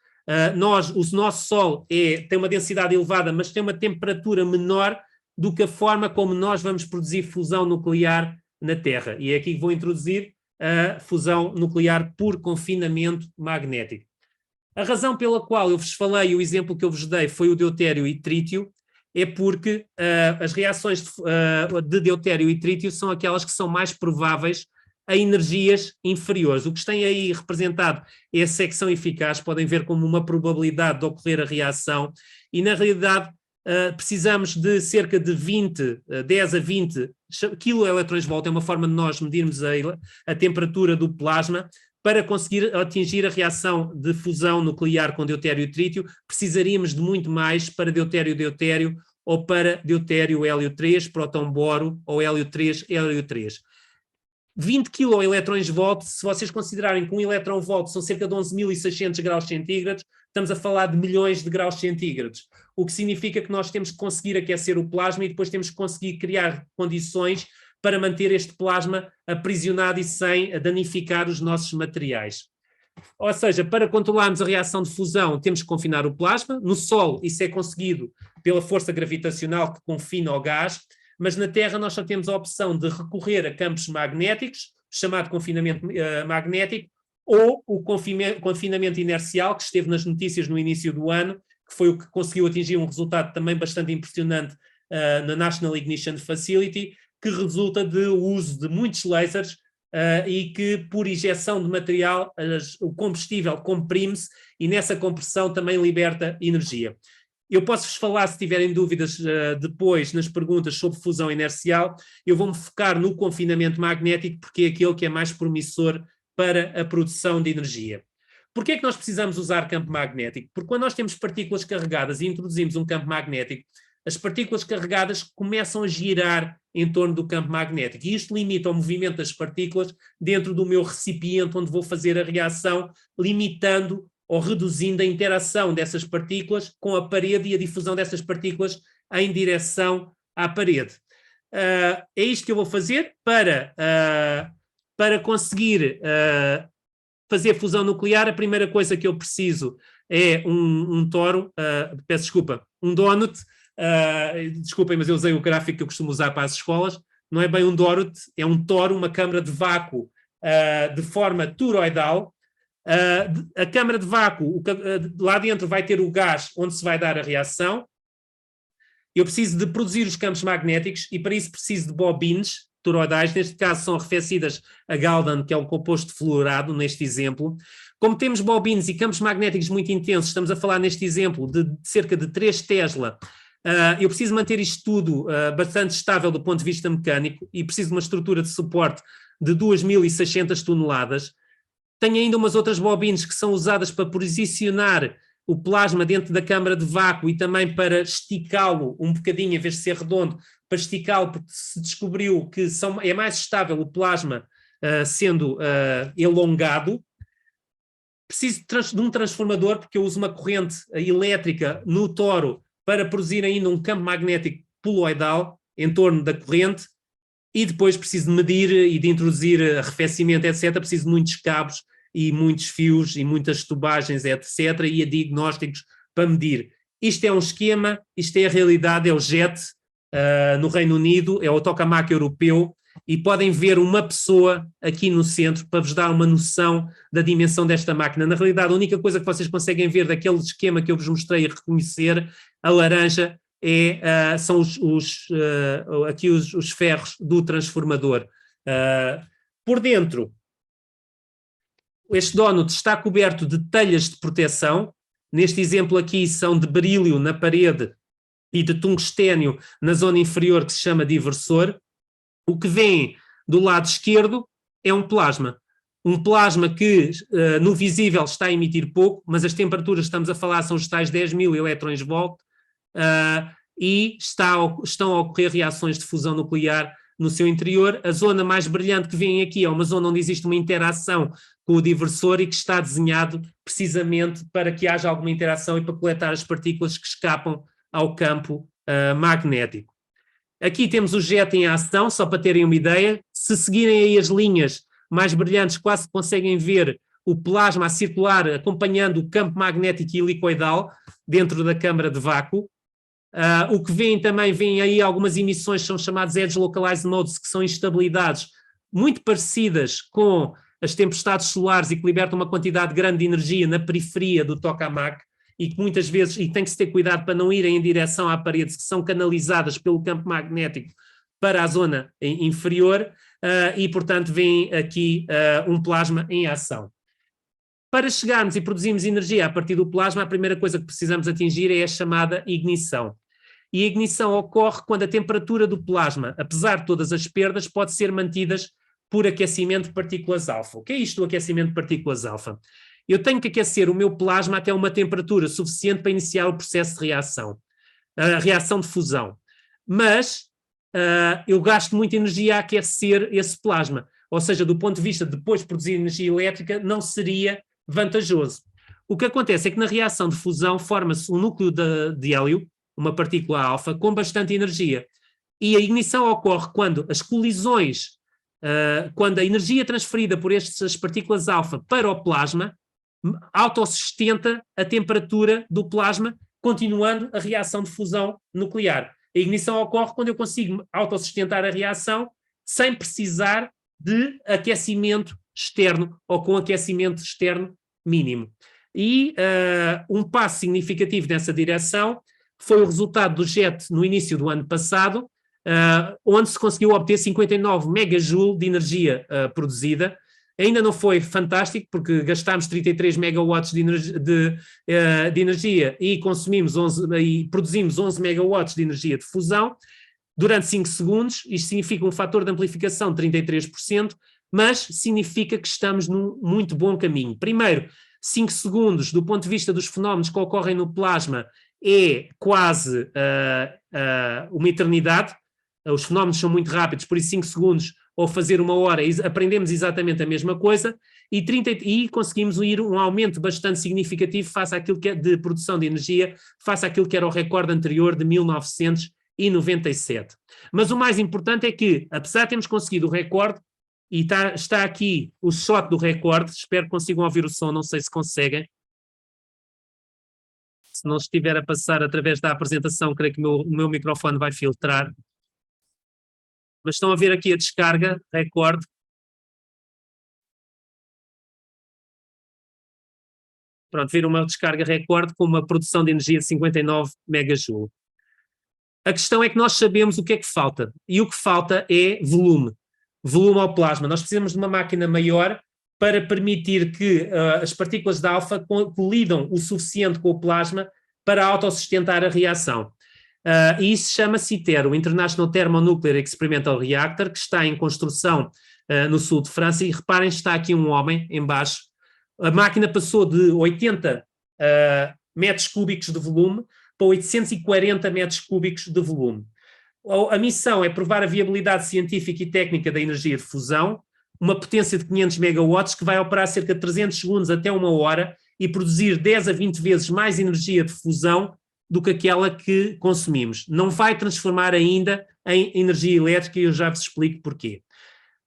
O nosso Sol tem uma densidade elevada, mas tem uma temperatura menor do que a forma como nós vamos produzir fusão nuclear na Terra. E é aqui que vou introduzir a fusão nuclear por confinamento magnético. A razão pela qual eu vos falei, o exemplo que eu vos dei foi o deutério e trítio, é porque as reações de deutério e trítio são aquelas que são mais prováveis a energias inferiores. O que tem aí representado é a secção eficaz, podem ver como uma probabilidade de ocorrer a reação, e na realidade precisamos de cerca de 10 a 20 kV, é uma forma de nós medirmos a temperatura do plasma. Para conseguir atingir a reação de fusão nuclear com deutério e trítio, precisaríamos de muito mais para deutério-deutério ou para deutério-hélio-3, próton-boro ou hélio-3, hélio-3. 20 kV, se vocês considerarem que um elétron-volt são cerca de 11.600 graus centígrados, estamos a falar de milhões de graus centígrados, o que significa que nós temos que conseguir aquecer o plasma e depois temos que conseguir criar condições para manter este plasma aprisionado e sem danificar os nossos materiais. Ou seja, para controlarmos a reação de fusão, temos que confinar o plasma. No Sol, isso é conseguido pela força gravitacional que confina o gás, mas na Terra nós só temos a opção de recorrer a campos magnéticos, chamado confinamento magnético, ou o confinamento inercial, que esteve nas notícias no início do ano, que foi o que conseguiu atingir um resultado também bastante impressionante na National Ignition Facility, que resulta do uso de muitos lasers e que, por injeção de material, o combustível comprime-se e nessa compressão também liberta energia. Eu posso-vos falar, se tiverem dúvidas depois, nas perguntas sobre fusão inercial. Eu vou-me focar no confinamento magnético, porque é aquele que é mais promissor para a produção de energia. Porquê é que nós precisamos usar campo magnético? Porque quando nós temos partículas carregadas e introduzimos um campo magnético, as partículas carregadas começam a girar em torno do campo magnético, e isto limita o movimento das partículas dentro do meu recipiente onde vou fazer a reação, limitando ou reduzindo a interação dessas partículas com a parede e a difusão dessas partículas em direção à parede. É isto que eu vou fazer para conseguir fazer fusão nuclear. A primeira coisa que eu preciso é um donut. Desculpem, mas eu usei o gráfico que eu costumo usar para as escolas. Não é bem um donut, é um toro, uma câmara de vácuo de forma toroidal. A câmara de vácuo, lá dentro vai ter o gás onde se vai dar a reação. Eu preciso de produzir os campos magnéticos e para isso preciso de bobines toroidais, neste caso são arrefecidas a Galdan, que é um composto fluorado, neste exemplo. Como temos bobines e campos magnéticos muito intensos, estamos a falar neste exemplo de cerca de 3 Tesla, eu preciso manter isto tudo bastante estável do ponto de vista mecânico e preciso de uma estrutura de suporte de 2.600 toneladas. Tenho ainda umas outras bobines que são usadas para posicionar o plasma dentro da câmara de vácuo e também para esticá-lo um bocadinho, em vez de ser redondo, para esticá-lo, porque se descobriu que é mais estável o plasma sendo elongado. Preciso de um transformador, porque eu uso uma corrente elétrica no toro para produzir ainda um campo magnético poloidal em torno da corrente, e depois preciso de medir e de introduzir arrefecimento, etc. Preciso de muitos cabos e muitos fios e muitas tubagens, etc. e a diagnósticos para medir. Isto é um esquema, isto é a realidade, é o JET no Reino Unido, é o tokamak europeu, e podem ver uma pessoa aqui no centro para vos dar uma noção da dimensão desta máquina. Na realidade, a única coisa que vocês conseguem ver daquele esquema que eu vos mostrei e reconhecer, a laranja, são aqui os ferros do transformador. Por dentro, este donut está coberto de telhas de proteção. Neste exemplo aqui são de berílio na parede e de tungstênio na zona inferior, que se chama diversor. O que vem do lado esquerdo é um plasma. Um plasma que no visível está a emitir pouco, mas as temperaturas que estamos a falar são os tais 10.000 elétrons-volt e estão a ocorrer reações de fusão nuclear no seu interior. A zona mais brilhante que vem aqui é uma zona onde existe uma interação com o diversor e que está desenhado precisamente para que haja alguma interação e para coletar as partículas que escapam ao campo magnético. Aqui temos o JET em ação, só para terem uma ideia. Se seguirem aí as linhas mais brilhantes, quase conseguem ver o plasma a circular, acompanhando o campo magnético helicoidal dentro da câmara de vácuo. O que vem aí algumas emissões, são chamados Edge Localized Modes, que são instabilidades muito parecidas com as tempestades solares e que libertam uma quantidade grande de energia na periferia do tokamak, e que muitas vezes, e tem que se ter cuidado para não irem em direção à parede, que são canalizadas pelo campo magnético para a zona inferior, e portanto vem aqui um plasma em ação. Para chegarmos e produzirmos energia a partir do plasma, a primeira coisa que precisamos atingir é a chamada ignição. E a ignição ocorre quando a temperatura do plasma, apesar de todas as perdas, pode ser mantida por aquecimento de partículas alfa. O que é isto do aquecimento de partículas alfa? Eu tenho que aquecer o meu plasma até uma temperatura suficiente para iniciar o processo de reação, a reação de fusão. Mas eu gasto muita energia a aquecer esse plasma. Ou seja, do ponto de vista de depois produzir energia elétrica, não seria vantajoso. O que acontece é que na reação de fusão forma-se um núcleo de hélio, uma partícula alfa, com bastante energia. E a ignição ocorre quando as colisões, quando a energia transferida por estas partículas alfa para o plasma autossustenta a temperatura do plasma, continuando a reação de fusão nuclear. A ignição ocorre quando eu consigo autossustentar a reação sem precisar de aquecimento externo ou com aquecimento externo mínimo. E um passo significativo nessa direção foi o resultado do JET no início do ano passado, onde se conseguiu obter 59 megajoule de energia produzida. Ainda não foi fantástico, porque gastámos 33 megawatts de energia e produzimos 11 megawatts de energia de fusão durante 5 segundos. Isto significa um fator de amplificação de 33%, mas significa que estamos num muito bom caminho. Primeiro, 5 segundos, do ponto de vista dos fenómenos que ocorrem no plasma, é quase uma eternidade. Os fenómenos são muito rápidos, por isso 5 segundos ou fazer 1 hora, aprendemos exatamente a mesma coisa, e conseguimos ir um aumento bastante significativo face àquilo que é de produção de energia, face àquilo que era o recorde anterior de 1997. Mas o mais importante é que, apesar de termos conseguido o recorde, e está aqui o shot do recorde, espero que consigam ouvir o som, não sei se conseguem. Se não estiver a passar através da apresentação, creio que o meu microfone vai filtrar. Mas estão a ver aqui a descarga, recorde. Pronto, viram uma descarga recorde com uma produção de energia de 59 megajoule. A questão é que nós sabemos o que é que falta. E o que falta é volume. Volume ao plasma. Nós precisamos de uma máquina maior para permitir que as partículas de alfa colidam o suficiente com o plasma para autossustentar a reação. E isso chama-se ITER, o International Thermonuclear Experimental Reactor, que está em construção no sul de França, e reparem, está aqui um homem em baixo. A máquina passou de 80 metros cúbicos de volume para 840 metros cúbicos de volume. A missão é provar a viabilidade científica e técnica da energia de fusão, uma potência de 500 megawatts que vai operar cerca de 300 segundos até 1 hora e produzir 10 a 20 vezes mais energia de fusão do que aquela que consumimos. Não vai transformar ainda em energia elétrica, e eu já vos explico porquê.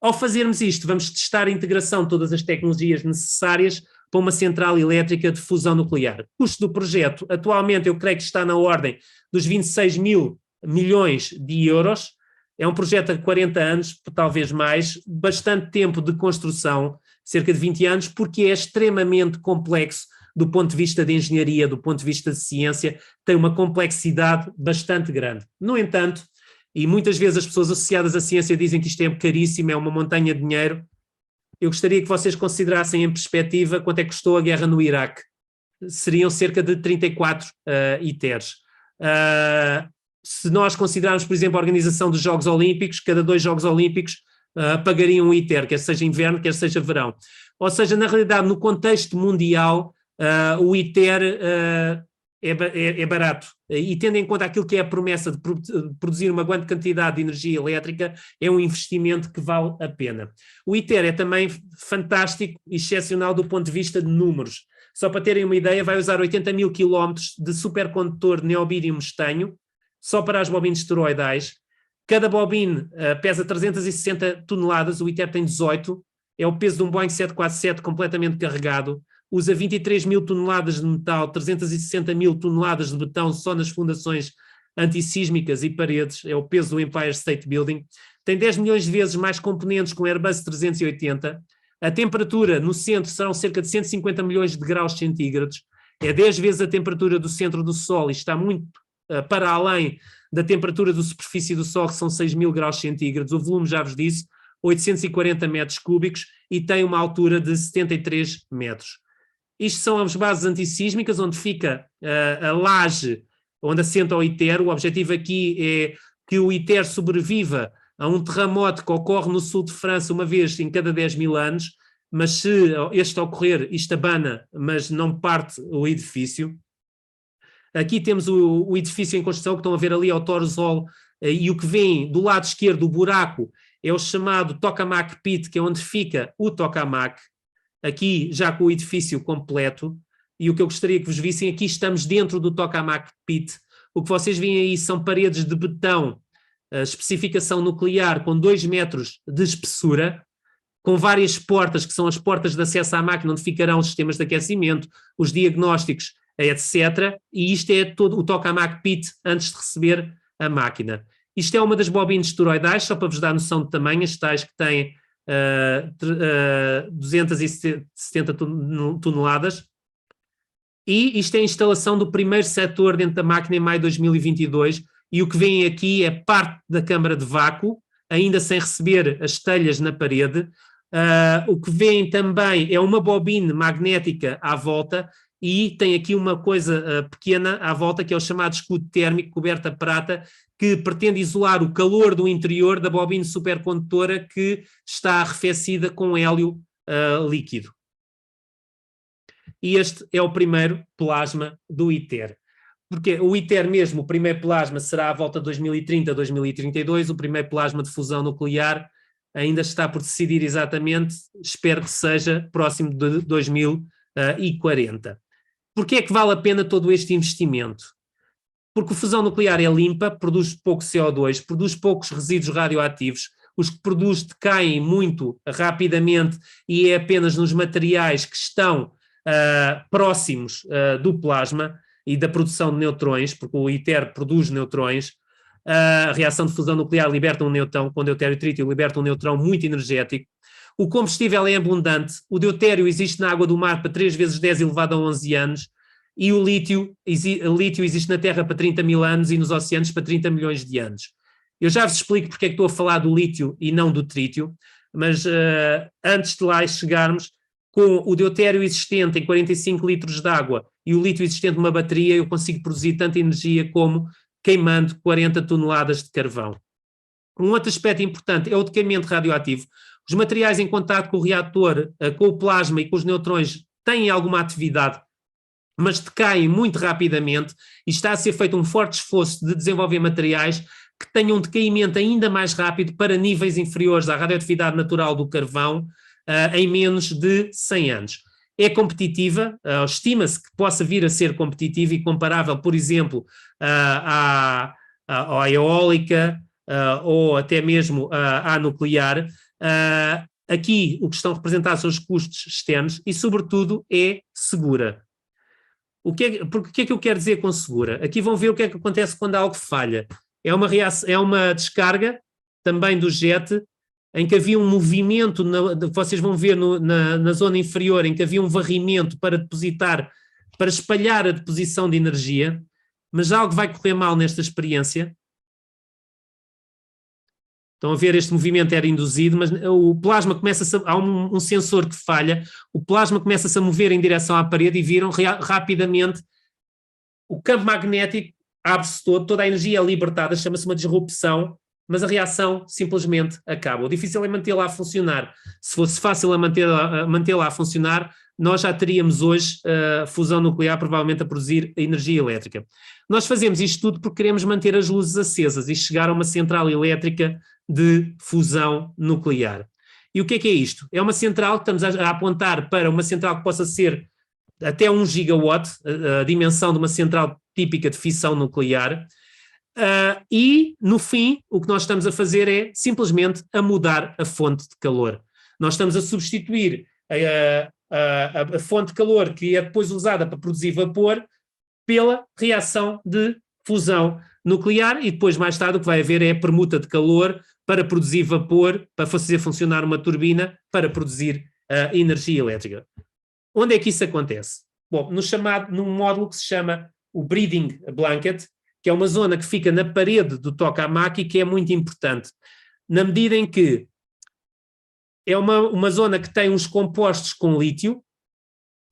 Ao fazermos isto, vamos testar a integração de todas as tecnologias necessárias para uma central elétrica de fusão nuclear. O custo do projeto, atualmente, eu creio que está na ordem dos 26 mil milhões de euros. É um projeto de 40 anos, talvez mais, bastante tempo de construção, cerca de 20 anos, porque é extremamente complexo do ponto de vista de engenharia, do ponto de vista de ciência, tem uma complexidade bastante grande. No entanto, e muitas vezes as pessoas associadas à ciência dizem que isto é caríssimo, é uma montanha de dinheiro, eu gostaria que vocês considerassem em perspectiva quanto é que custou a guerra no Iraque. Seriam cerca de 34 ITERs. Se nós considerarmos, por exemplo, a organização dos Jogos Olímpicos, cada 2 Jogos Olímpicos pagariam um ITER, quer seja inverno, quer seja verão. Ou seja, na realidade, no contexto mundial, o ITER é barato, e tendo em conta aquilo que é a promessa de produzir uma grande quantidade de energia elétrica, é um investimento que vale a pena. O ITER é também fantástico e excepcional do ponto de vista de números. Só para terem uma ideia, vai usar 80 mil quilómetros de supercondutor de neobírio-estanho, só para as bobinas toroidais. Cada bobina pesa 360 toneladas, o ITER tem 18, é o peso de um Boeing 747 completamente carregado, usa 23 mil toneladas de metal, 360 mil toneladas de betão só nas fundações antissísmicas e paredes, é o peso do Empire State Building, tem 10 milhões de vezes mais componentes que um Airbus 380, a temperatura no centro serão cerca de 150 milhões de graus centígrados, é 10 vezes a temperatura do centro do Sol e está muito para além da temperatura da superfície do Sol, que são 6.000 graus centígrados, o volume já vos disse, 840 metros cúbicos e tem uma altura de 73 metros. Isto são as bases antissísmicas, onde fica a laje, onde assenta o ITER. O objetivo aqui é que o ITER sobreviva a um terremoto que ocorre no sul de França uma vez em cada 10 mil anos, mas se este ocorrer, isto abana, mas não parte o edifício. Aqui temos o edifício em construção, que estão a ver ali ao Torzol, e o que vem do lado esquerdo, o buraco, é o chamado Tokamak Pit, que é onde fica o Tokamak, aqui já com o edifício completo, e o que eu gostaria que vos vissem, aqui estamos dentro do Tokamak Pit. O que vocês veem aí são paredes de betão, especificação nuclear, com 2 metros de espessura, com várias portas, que são as portas de acesso à máquina, onde ficarão os sistemas de aquecimento, os diagnósticos, etc. E isto é todo o Tokamak Pit antes de receber a máquina. Isto é uma das bobinas toroidais, só para vos dar noção de tamanho, as tais que têm 270 toneladas. E isto é a instalação do primeiro setor dentro da máquina em maio de 2022, e o que vem aqui é parte da câmara de vácuo, ainda sem receber as telhas na parede. O que vem também é uma bobina magnética à volta, e tem aqui uma coisa pequena à volta, que é o chamado escudo térmico coberto a prata, que pretende isolar o calor do interior da bobina supercondutora que está arrefecida com hélio líquido. E este é o primeiro plasma do ITER. Porque o ITER mesmo, o primeiro plasma será à volta de 2030, 2032, o primeiro plasma de fusão nuclear ainda está por decidir exatamente, espero que seja próximo de 2040. Porquê é que vale a pena todo este investimento? Porque a fusão nuclear é limpa, produz pouco CO2, produz poucos resíduos radioativos, os que produz decaem muito rapidamente e é apenas nos materiais que estão próximos do plasma e da produção de neutrões, porque o ITER produz neutrões. A reação de fusão nuclear liberta um neutrão, com deutério e trítio liberta um neutrão muito energético. O combustível é abundante, o deutério existe na água do mar para 3 vezes 10 elevado a 11 anos, e o lítio existe na Terra para 30 mil anos e nos oceanos para 30 milhões de anos. Eu já vos explico porque é que estou a falar do lítio e não do trítio, mas antes de lá chegarmos, com o deutério existente em 45 litros de água e o lítio existente numa bateria, eu consigo produzir tanta energia como queimando 40 toneladas de carvão. Um outro aspecto importante é o decaimento radioativo. Os materiais em contato com o reator, com o plasma e com os neutrões têm alguma atividade, mas decaem muito rapidamente e está a ser feito um forte esforço de desenvolver materiais que tenham um decaimento ainda mais rápido para níveis inferiores à radioatividade natural do carvão em menos de 100 anos. É competitiva, estima-se que possa vir a ser competitiva e comparável, por exemplo, à eólica ou até mesmo à nuclear. Aqui o que estão representados são os custos externos e, sobretudo, é segura. O que é que eu quero dizer com segura? Aqui vão ver o que é que acontece quando algo falha. É uma descarga também do jet, em que havia um movimento, vocês vão ver na zona inferior, em que havia um varrimento para depositar, para espalhar a deposição de energia, mas algo vai correr mal nesta experiência. Estão a ver, este movimento era induzido, mas o plasma começa-se, há um sensor que falha, o plasma começa-se a mover em direção à parede e viram rapidamente o campo magnético abre-se todo, toda a energia é libertada, chama-se uma disrupção, mas a reação simplesmente acaba. O difícil é mantê-la a funcionar. Se fosse fácil mantê-la a funcionar, nós já teríamos hoje fusão nuclear provavelmente a produzir energia elétrica. Nós fazemos isto tudo porque queremos manter as luzes acesas e chegar a uma central elétrica de fusão nuclear. E o que é isto? É uma central que estamos a apontar para uma central que possa ser até 1 gigawatt, a dimensão de uma central típica de fissão nuclear, e no fim o que nós estamos a fazer é simplesmente a mudar a fonte de calor. Nós estamos a substituir a fonte de calor que é depois usada para produzir vapor pela reação de fusão nuclear, e depois mais tarde o que vai haver é a permuta de calor para produzir vapor, para fazer funcionar uma turbina, para produzir energia elétrica. Onde é que isso acontece? Bom, num módulo que se chama o breeding blanket, que é uma zona que fica na parede do tokamak e que é muito importante, na medida em que é uma zona que tem uns compostos com lítio,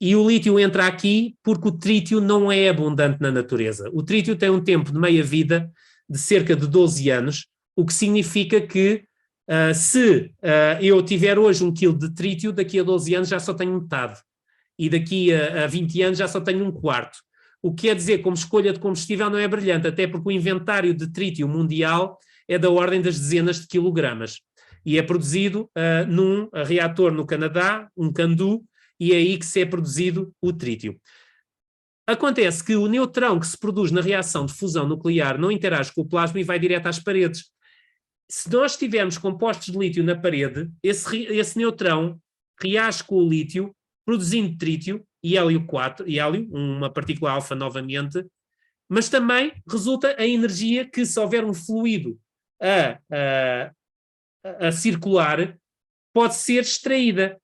e o lítio entra aqui porque o trítio não é abundante na natureza. O trítio tem um tempo de meia-vida de cerca de 12 anos, o que significa que se eu tiver hoje 1 kg de trítio, daqui a 12 anos já só tenho metade. E daqui a 20 anos já só tenho 1/4. O que quer dizer, como escolha de combustível, não é brilhante, até porque o inventário de trítio mundial é da ordem das dezenas de quilogramas. E é produzido num reator no Canadá, um CANDU, e é aí que se é produzido o trítio. Acontece que o neutrão que se produz na reação de fusão nuclear não interage com o plasma e vai direto às paredes. Se nós tivermos compostos de lítio na parede, esse neutrão reage com o lítio, produzindo trítio e hélio 4, e hélio, uma partícula alfa novamente, mas também resulta a energia que, se houver um fluido a circular, pode ser extraída.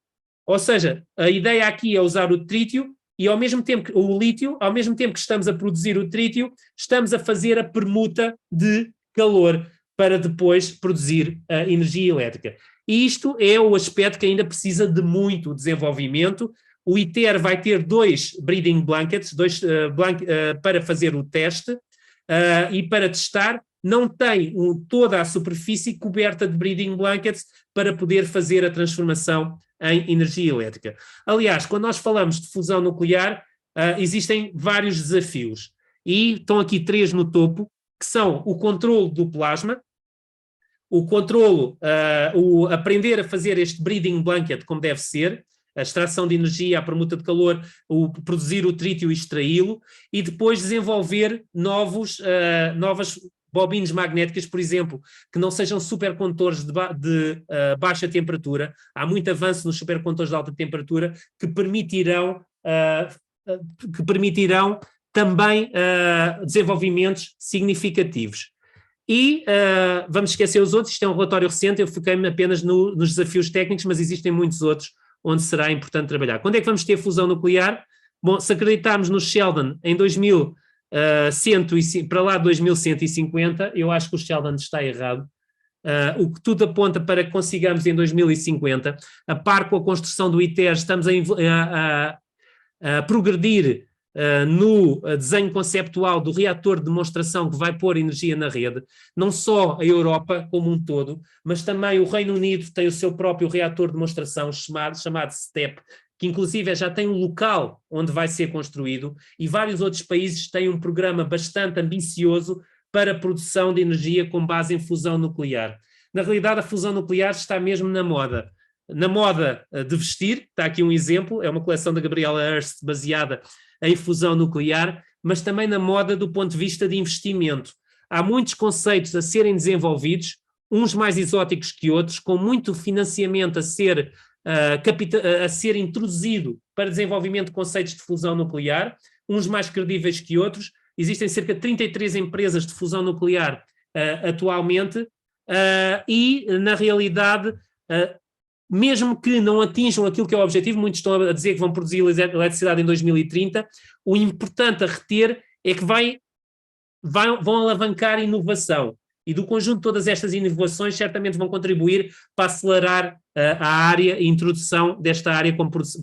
Ou seja, a ideia aqui é usar o trítio e ao mesmo tempo que o lítio, ao mesmo tempo que estamos a produzir o trítio, estamos a fazer a permuta de calor para depois produzir a energia elétrica. E isto é o aspecto que ainda precisa de muito desenvolvimento. O ITER vai ter 2 breeding blankets, para fazer o teste e para testar. Não tem toda a superfície coberta de breeding blankets para poder fazer a transformação em energia elétrica. Aliás, quando nós falamos de fusão nuclear, existem vários desafios. E estão aqui 3 no topo, que são o controlo do plasma, o controlo, o aprender a fazer este breeding blanket como deve ser, a extração de energia, a permuta de calor, produzir o trítio e extraí-lo, e depois desenvolver novas bobinas magnéticas, por exemplo, que não sejam supercondutores de baixa temperatura. Há muito avanço nos supercondutores de alta temperatura que permitirão também desenvolvimentos significativos. E vamos esquecer os outros, isto é um relatório recente, eu foquei-me apenas nos desafios técnicos, mas existem muitos outros onde será importante trabalhar. Quando é que vamos ter fusão nuclear? Bom, se acreditarmos no Sheldon em 2150, eu acho que o Sheldon está errado. O que tudo aponta para que consigamos em 2050, a par com a construção do ITER, estamos a progredir no desenho conceptual do reator de demonstração que vai pôr energia na rede, não só a Europa como um todo, mas também o Reino Unido tem o seu próprio reator de demonstração chamado STEP, que inclusive já tem um local onde vai ser construído, e vários outros países têm um programa bastante ambicioso para a produção de energia com base em fusão nuclear. Na realidade, a fusão nuclear está mesmo na moda. Na moda de vestir, está aqui um exemplo, é uma coleção da Gabriela Hearst baseada em fusão nuclear, mas também na moda do ponto de vista de investimento. Há muitos conceitos a serem desenvolvidos, uns mais exóticos que outros, com muito financiamento a ser introduzido para desenvolvimento de conceitos de fusão nuclear, uns mais credíveis que outros. Existem cerca de 33 empresas de fusão nuclear atualmente e, na realidade, mesmo que não atinjam aquilo que é o objetivo, muitos estão a dizer que vão produzir eletricidade em 2030, o importante a reter é que vão alavancar a inovação. E do conjunto de todas estas inovações, certamente vão contribuir para acelerar a área e a introdução desta área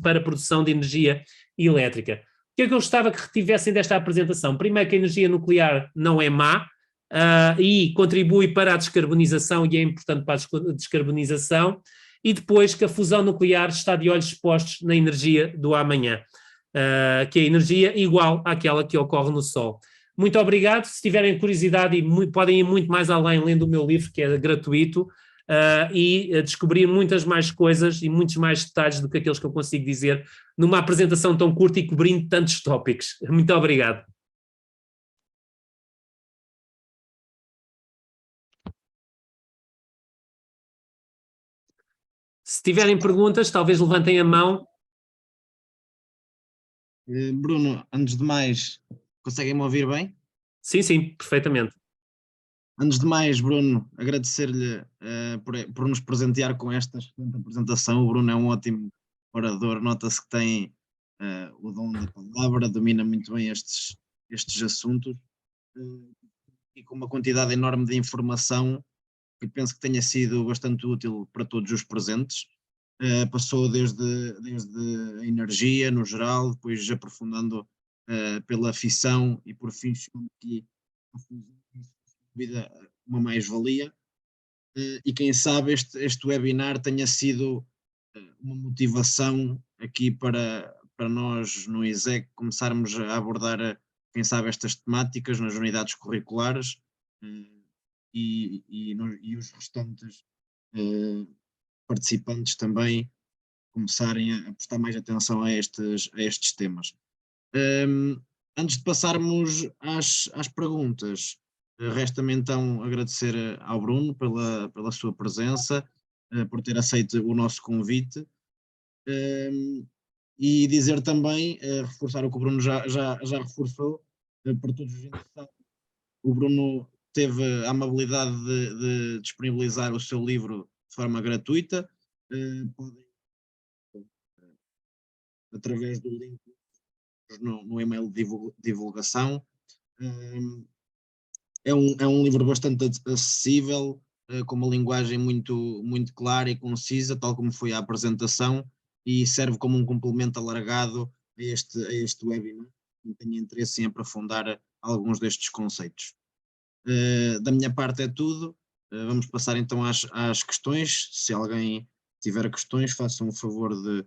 para a produção de energia elétrica. O que é que eu gostava que retivessem desta apresentação? Primeiro, que a energia nuclear não é má e contribui para a descarbonização e é importante para a descarbonização. E depois que a fusão nuclear está de olhos expostos na energia do amanhã, que é energia igual àquela que ocorre no Sol. Muito obrigado. Se tiverem curiosidade, podem ir muito mais além lendo o meu livro, que é gratuito, e descobrir muitas mais coisas e muitos mais detalhes do que aqueles que eu consigo dizer numa apresentação tão curta e cobrindo tantos tópicos. Muito obrigado. Se tiverem perguntas, talvez levantem a mão. Bruno, antes de mais, conseguem-me ouvir bem? Sim, sim, perfeitamente. Antes de mais, Bruno, agradecer-lhe por nos presentear com esta excelente apresentação. O Bruno é um ótimo orador, nota-se que tem o dom da palavra, domina muito bem estes assuntos e com uma quantidade enorme de informação que penso que tenha sido bastante útil para todos os presentes. Passou desde a energia no geral, depois aprofundando pela fissão e por fim chegando aqui à vida uma mais-valia. E quem sabe este webinar tenha sido uma motivação aqui para nós no ISEC começarmos a abordar, quem sabe, estas temáticas nas unidades curriculares e os restantes participantes também começarem a prestar mais atenção a estes temas. Antes de passarmos às perguntas, resta-me então agradecer ao Bruno pela sua presença, por ter aceito o nosso convite e dizer também, reforçar o que o Bruno já reforçou, para todos os interessados. O Bruno teve a amabilidade de disponibilizar o seu livro de forma gratuita, podem, através do link no e-mail de divulgação. É um livro bastante acessível, com uma linguagem muito clara e concisa, tal como foi a apresentação, e serve como um complemento alargado a este webinar, quem tenha interesse em aprofundar alguns destes conceitos. Da minha parte é tudo. Vamos passar então às questões. Se alguém tiver questões, façam o favor de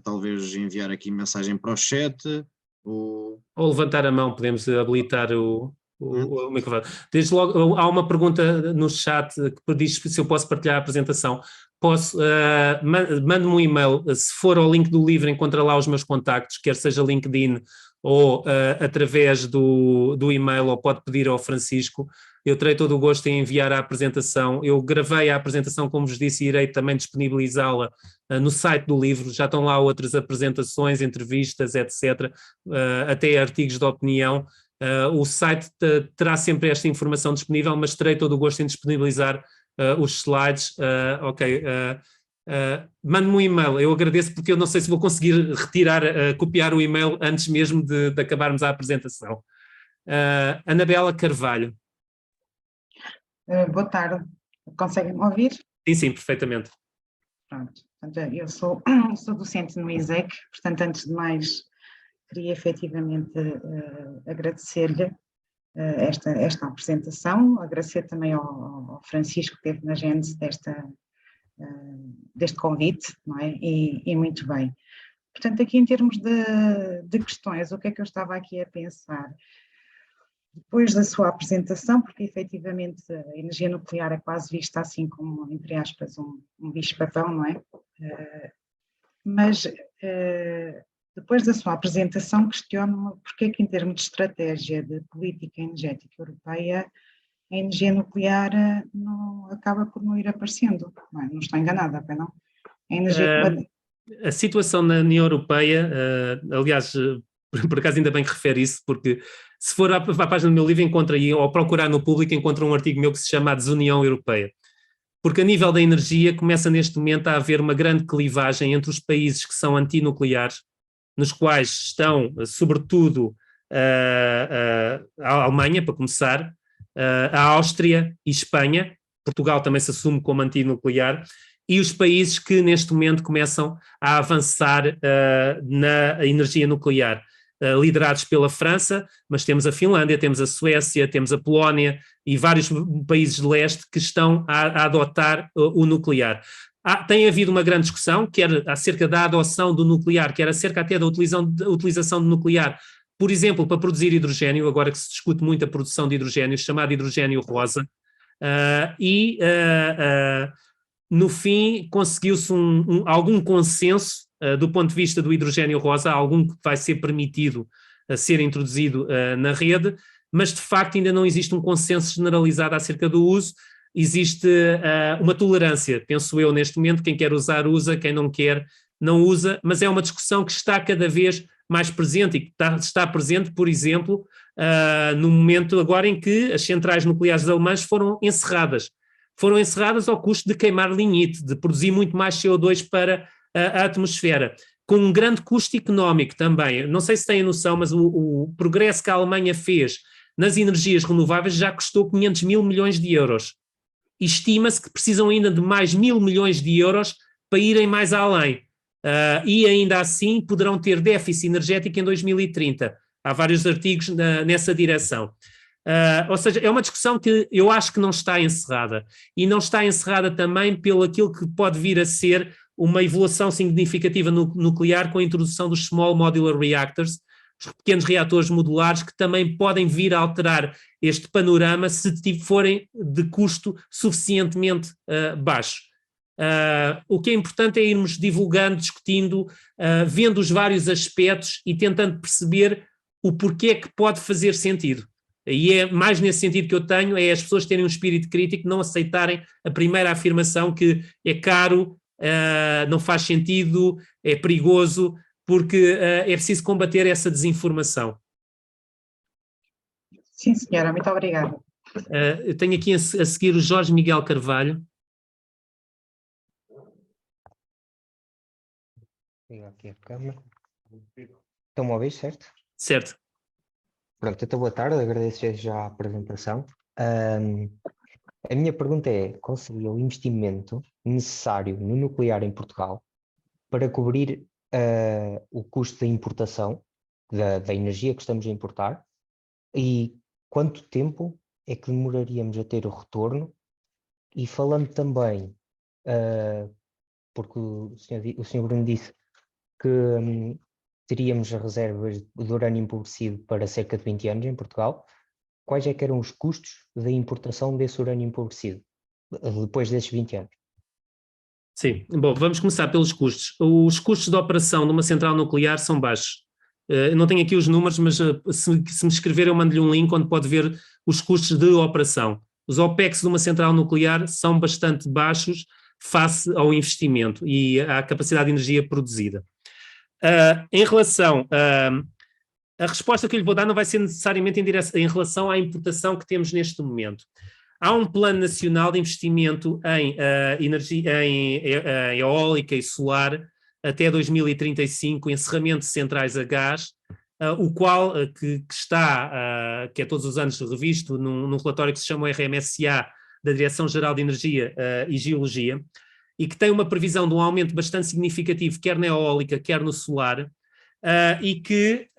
talvez enviar aqui mensagem para o chat. Ou levantar a mão, podemos habilitar o microfone. Desde logo, há uma pergunta no chat que diz se eu posso partilhar a apresentação. Posso, mande-me um e-mail, se for ao link do livro encontra lá os meus contactos, quer seja LinkedIn ou através do e-mail, ou pode pedir ao Francisco. Eu terei todo o gosto em enviar a apresentação. Eu gravei a apresentação, como vos disse, e irei também disponibilizá-la no site do livro. Já estão lá outras apresentações, entrevistas, etc., até artigos de opinião. O site terá sempre esta informação disponível, mas terei todo o gosto em disponibilizar os slides. Mande-me um e-mail, eu agradeço, porque eu não sei se vou conseguir copiar o e-mail antes mesmo de acabarmos a apresentação. Anabela Carvalho. Boa tarde, conseguem-me ouvir? Sim, perfeitamente. Pronto, eu sou docente no ISEC, portanto, antes de mais, queria efetivamente agradecer-lhe esta apresentação, agradecer também ao Francisco que esteve na gênese deste convite, não é? E muito bem. Portanto, aqui em termos de questões, o que é que eu estava aqui a pensar? Depois da sua apresentação, porque efetivamente a energia nuclear é quase vista assim como, entre aspas, um bicho-papão, não é? Mas depois da sua apresentação questiono-me porque é que em termos de estratégia de política energética europeia a energia nuclear não acaba por não ir aparecendo. Não estou enganada, não? A situação na União Europeia, aliás, por acaso ainda bem que refere isso, porque se for à página do meu livro encontra aí, ou procurar no público, encontra um artigo meu que se chama A Desunião Europeia. Porque a nível da energia começa neste momento a haver uma grande clivagem entre os países que são antinucleares, nos quais estão, sobretudo, a Alemanha, para começar, a Áustria e Espanha. Portugal também se assume como antinuclear, e os países que neste momento começam a avançar na energia nuclear, liderados pela França, mas temos a Finlândia, temos a Suécia, temos a Polónia e vários países de leste que estão a adotar o nuclear. Tem havido uma grande discussão, quer acerca da adoção do nuclear, quer acerca até da utilização do nuclear, por exemplo, para produzir hidrogênio, agora que se discute muito a produção de hidrogênio, chamado hidrogênio rosa, no fim conseguiu-se algum consenso do ponto de vista do hidrogênio rosa, algum que vai ser permitido ser introduzido na rede, mas de facto ainda não existe um consenso generalizado acerca do uso. Existe uma tolerância, penso eu, neste momento, quem quer usar usa, quem não quer não usa, mas é uma discussão que está cada vez mais presente e que está presente, por exemplo, no momento agora em que as centrais nucleares alemãs foram encerradas. Foram encerradas ao custo de queimar lignite, de produzir muito mais CO2 para a atmosfera, com um grande custo económico também. Não sei se têm noção, mas o progresso que a Alemanha fez nas energias renováveis já custou 500 mil milhões de euros. E estima-se que precisam ainda de mais 1.000 milhões de euros para irem mais além. E ainda assim poderão ter déficit energético em 2030. Há vários artigos nessa direção. Ou seja, é uma discussão que eu acho que não está encerrada. E não está encerrada também pelo aquilo que pode vir a ser uma evolução significativa no nuclear com a introdução dos Small Modular Reactors, os pequenos reatores modulares, que também podem vir a alterar este panorama se forem de custo suficientemente baixo. O que é importante é irmos divulgando, discutindo, vendo os vários aspectos e tentando perceber o porquê que pode fazer sentido. E é mais nesse sentido que eu tenho, é as pessoas terem um espírito crítico, não aceitarem a primeira afirmação que é caro, não faz sentido, é perigoso, porque é preciso combater essa desinformação. Sim, senhora, muito obrigada. Eu tenho aqui a seguir o Jorge Miguel Carvalho. Liga aqui a câmera. Estão-me a ouvir, certo? Certo. Pronto, então boa tarde, agradeço já a apresentação. A minha pergunta é, qual seria o investimento necessário no nuclear em Portugal para cobrir o custo da importação da energia que estamos a importar e quanto tempo é que demoraríamos a ter o retorno? E falando também, porque o senhor Bruno disse que teríamos reservas de urânio empobrecido para cerca de 20 anos em Portugal, quais é que eram os custos da importação desse urânio empobrecido depois desses 20 anos? Sim, bom, vamos começar pelos custos. Os custos de operação de uma central nuclear são baixos. Eu não tenho aqui os números, mas se me escrever eu mando-lhe um link onde pode ver os custos de operação. Os OPEX de uma central nuclear são bastante baixos face ao investimento e à capacidade de energia produzida. Em relação a resposta que eu lhe vou dar não vai ser necessariamente em relação à importação que temos neste momento. Há um plano nacional de investimento em energia, em eólica e solar até 2035, encerramento de centrais a gás, o qual que está, que é todos os anos revisto num relatório que se chama o RMSA, da Direção-Geral de Energia e Geologia, e que tem uma previsão de um aumento bastante significativo, quer na eólica, quer no solar, e que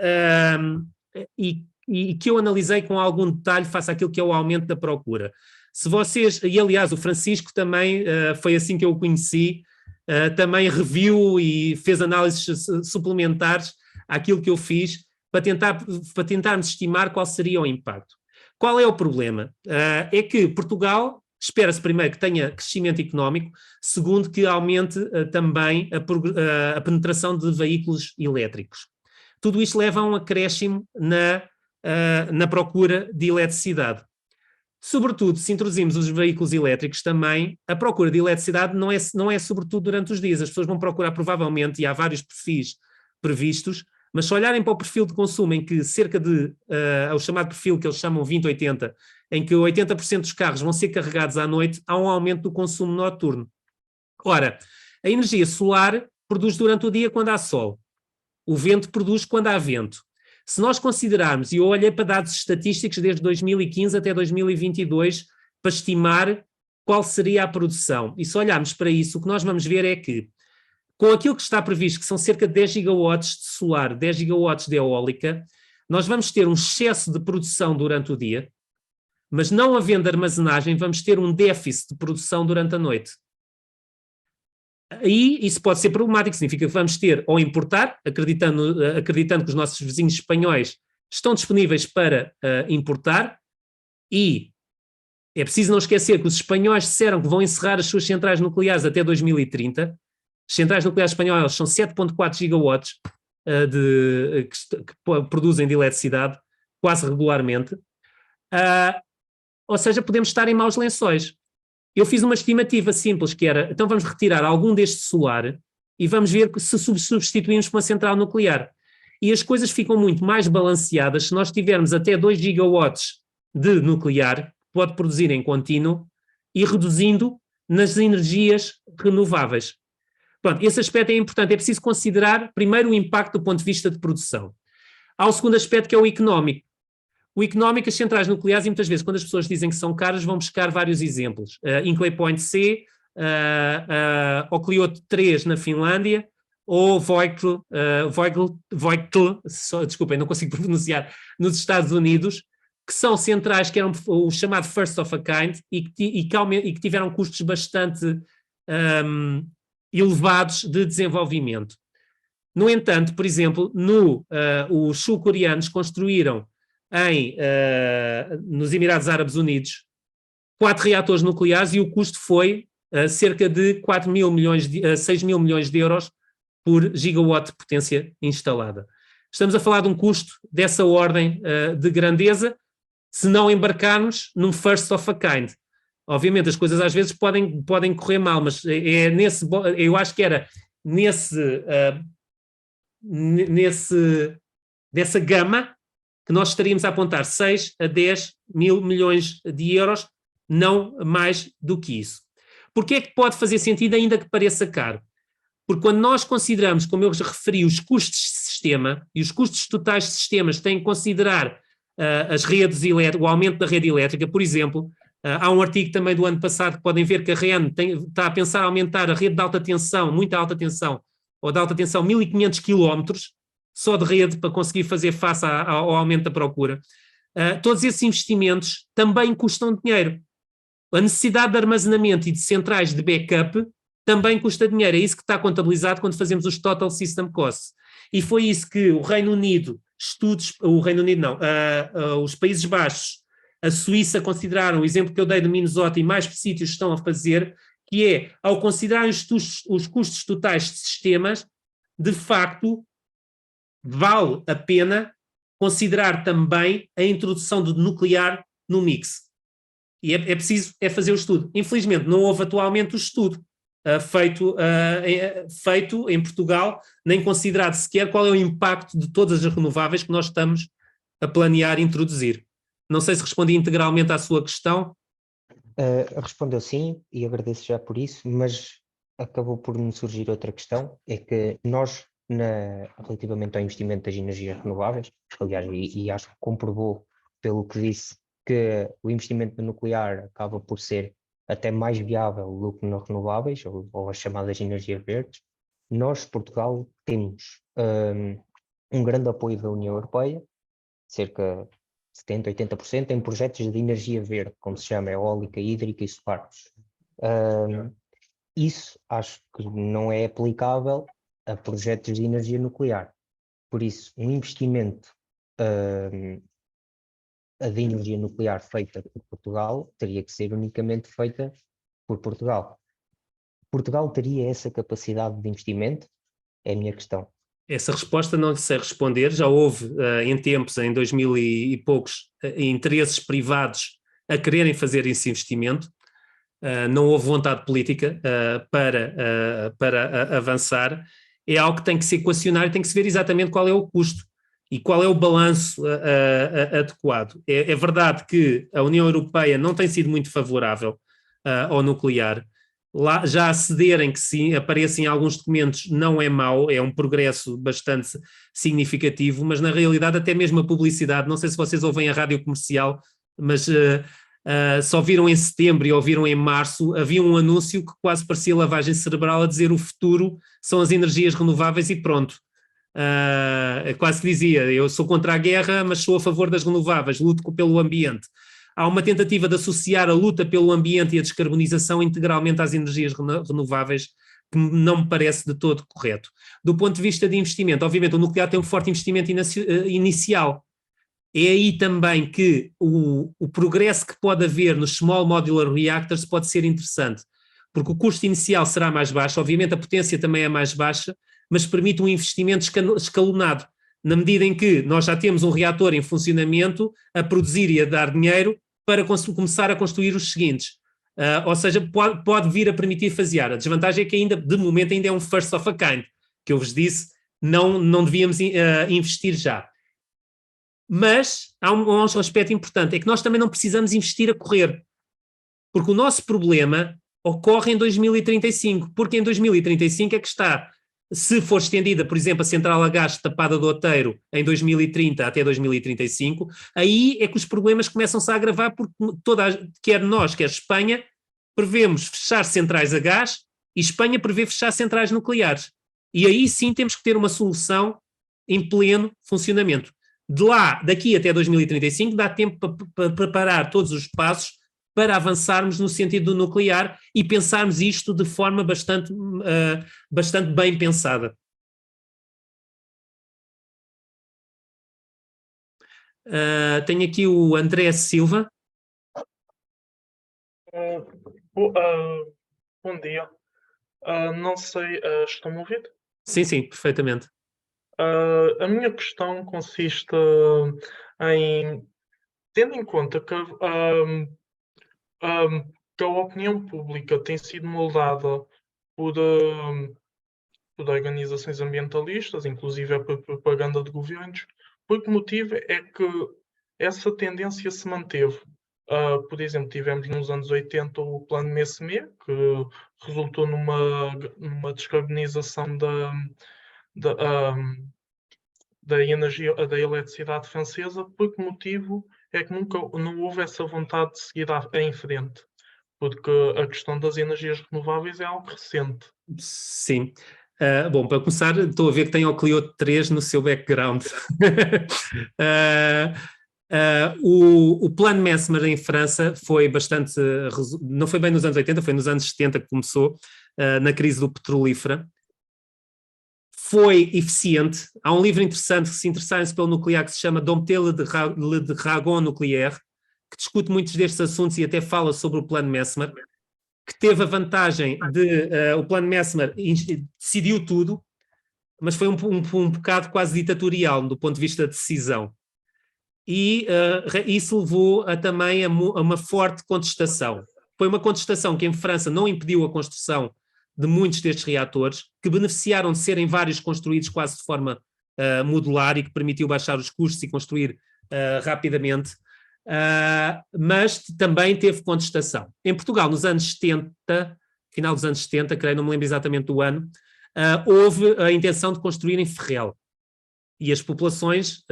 eu analisei com algum detalhe face àquilo que é o aumento da procura. Se vocês, e aliás o Francisco também, foi assim que eu o conheci, também reviu e fez análises suplementares àquilo que eu fiz para tentarmos estimar qual seria o impacto. Qual é o problema? É que Portugal espera-se primeiro que tenha crescimento económico, segundo que aumente também a penetração de veículos elétricos. Tudo isto leva a um acréscimo na procura de eletricidade. Sobretudo, se introduzimos os veículos elétricos também, a procura de eletricidade não é sobretudo durante os dias. As pessoas vão procurar provavelmente, e há vários perfis previstos, mas se olharem para o perfil de consumo em que cerca de, o chamado perfil que eles chamam 20-80, em que 80% dos carros vão ser carregados à noite, há um aumento do consumo noturno. Ora, a energia solar produz durante o dia quando há sol. O vento produz quando há vento. Se nós considerarmos, e eu olhei para dados estatísticos desde 2015 até 2022, para estimar qual seria a produção, e se olharmos para isso, o que nós vamos ver é que, com aquilo que está previsto, que são cerca de 10 gigawatts de solar, 10 gigawatts de eólica, nós vamos ter um excesso de produção durante o dia, mas não havendo armazenagem, vamos ter um déficit de produção durante a noite. Aí isso pode ser problemático, significa que vamos ter ou importar, acreditando que os nossos vizinhos espanhóis estão disponíveis para importar, e é preciso não esquecer que os espanhóis disseram que vão encerrar as suas centrais nucleares até 2030. As centrais nucleares espanholas são 7,4 gigawatts que produzem de eletricidade, quase regularmente. Ou seja, podemos estar em maus lençóis. Eu fiz uma estimativa simples, que era, então vamos retirar algum deste solar e vamos ver se substituímos por uma central nuclear. E as coisas ficam muito mais balanceadas se nós tivermos até 2 gigawatts de nuclear, que pode produzir em contínuo, e reduzindo nas energias renováveis. Pronto, esse aspecto é importante. É preciso considerar, primeiro, o impacto do ponto de vista de produção. Há o segundo aspecto, que é o económico. O económico, as centrais nucleares, e muitas vezes, quando as pessoas dizem que são caras, vão buscar vários exemplos. Hinkley Point C, Olkiluoto 3 na Finlândia, ou Voigtl, desculpem, não consigo pronunciar, nos Estados Unidos, que são centrais que eram o chamado first of a kind e que tiveram custos bastante elevados de desenvolvimento. No entanto, por exemplo, os sul-coreanos construíram nos Emirados Árabes Unidos 4 reatores nucleares e o custo foi cerca de 6 mil milhões de euros por gigawatt de potência instalada. Estamos a falar de um custo dessa ordem de grandeza, se não embarcarmos num first of a kind. Obviamente as coisas às vezes podem correr mal, mas eu acho que era dessa gama que nós estaríamos a apontar 6 a 10 mil milhões de euros, não mais do que isso. Porquê é que pode fazer sentido, ainda que pareça caro? Porque quando nós consideramos, como eu já referi, os custos de sistema, e os custos totais de sistemas têm que considerar as redes o aumento da rede elétrica, por exemplo, há um artigo também do ano passado que podem ver que a REN está a pensar em aumentar a rede de alta tensão, muita alta tensão, ou de alta tensão, 1.500 quilómetros, só de rede, para conseguir fazer face ao aumento da procura. Todos esses investimentos também custam dinheiro. A necessidade de armazenamento e de centrais de backup também custa dinheiro. É isso que está contabilizado quando fazemos os Total System Costs. E foi isso que o Reino Unido, os Países Baixos, a Suíça consideraram, o exemplo que eu dei de Minnesota e mais sítios estão a fazer, que é, ao considerar os custos totais de sistemas, de facto, vale a pena considerar também a introdução do nuclear no mix. E é preciso fazer o estudo. Infelizmente, não houve atualmente o estudo feito em Portugal, nem considerado sequer qual é o impacto de todas as renováveis que nós estamos a planear introduzir. Não sei se respondi integralmente à sua questão. Respondeu sim, e agradeço já por isso, mas acabou por me surgir outra questão, é que nós, relativamente ao investimento das energias renováveis, aliás, e acho que comprovou pelo que disse, que o investimento no nuclear acaba por ser até mais viável do que nas renováveis, ou as chamadas energias verdes. Nós, Portugal, temos um grande apoio da União Europeia, cerca de 70%, 80%, em projetos de energia verde, como se chama, eólica, hídrica e solar. Isso acho que não é aplicável a projetos de energia nuclear. Por isso, um investimento de energia nuclear feita por Portugal teria que ser unicamente feita por Portugal. Portugal teria essa capacidade de investimento? É a minha questão. Essa resposta não sei responder. Já houve, em 2000 e poucos, interesses privados a quererem fazer esse investimento. Não houve vontade política para avançar. É algo que tem que se equacionar e tem que se ver exatamente qual é o custo e qual é o balanço adequado. É verdade que a União Europeia não tem sido muito favorável ao nuclear. Lá, já acederem que sim, aparecem em alguns documentos, não é mau, é um progresso bastante significativo, mas na realidade até mesmo a publicidade, não sei se vocês ouvem a rádio comercial, mas só viram em setembro e ouviram em março, havia um anúncio que quase parecia lavagem cerebral a dizer o futuro são as energias renováveis e pronto. Quase que dizia, eu sou contra a guerra, mas sou a favor das renováveis, luto pelo ambiente. Há uma tentativa de associar a luta pelo ambiente e a descarbonização integralmente às energias renováveis, que não me parece de todo correto. Do ponto de vista de investimento, obviamente o nuclear tem um forte investimento inicial. É aí também que o progresso que pode haver nos Small Modular Reactors pode ser interessante, porque o custo inicial será mais baixo, obviamente a potência também é mais baixa, mas permite um investimento escalonado, na medida em que nós já temos um reator em funcionamento a produzir e a dar dinheiro para começar a construir os seguintes. Ou seja, pode vir a permitir fasear. A desvantagem é que ainda, de momento, ainda é um first of a kind, que eu vos disse, não devíamos investir já. Mas há um aspecto importante, é que nós também não precisamos investir a correr, porque o nosso problema ocorre em 2035, porque em 2035 é que está, se for estendida, por exemplo, a central a gás tapada do Outeiro em 2030 até 2035, aí é que os problemas começam-se a agravar, porque quer nós, quer Espanha, prevemos fechar centrais a gás e Espanha prevê fechar centrais nucleares. E aí sim temos que ter uma solução em pleno funcionamento. Daqui até 2035, dá tempo para preparar todos os passos para avançarmos no sentido do nuclear e pensarmos isto de forma bastante bem pensada. Tenho aqui o André Silva. Bom dia. Não sei, estão-me a ouvir? Sim, perfeitamente. A minha questão consiste em, tendo em conta que a opinião pública tem sido moldada por organizações ambientalistas, inclusive por propaganda de governos, por que motivo é que essa tendência se manteve? Por exemplo, tivemos nos anos 80 o Plano MESME, que resultou numa descarbonização da energia, da eletricidade francesa. Por que motivo é que não houve essa vontade de seguir em frente? Porque a questão das energias renováveis é algo recente. Sim. Bom, para começar, estou a ver que tem o Clio 3 no seu background. O plano Mesmer em França foi bastante, não foi bem nos anos 80, foi nos anos 70 que começou, na crise do petrolífera. Foi eficiente. Há um livro interessante, se interessarem-se pelo nuclear, que se chama Dompter le Dragon Nucléaire, que discute muitos destes assuntos e até fala sobre o plano Mesmer, que teve a vantagem de o plano Mesmer decidiu tudo, mas foi um bocado quase ditatorial do ponto de vista de decisão. E isso levou também a uma forte contestação. Foi uma contestação que em França não impediu a construção de muitos destes reatores, que beneficiaram de serem vários construídos quase de forma modular e que permitiu baixar os custos e construir rapidamente, mas também teve contestação. Em Portugal, nos anos 70, final dos anos 70, creio, não me lembro exatamente do ano, houve a intenção de construir em Ferrel. E as populações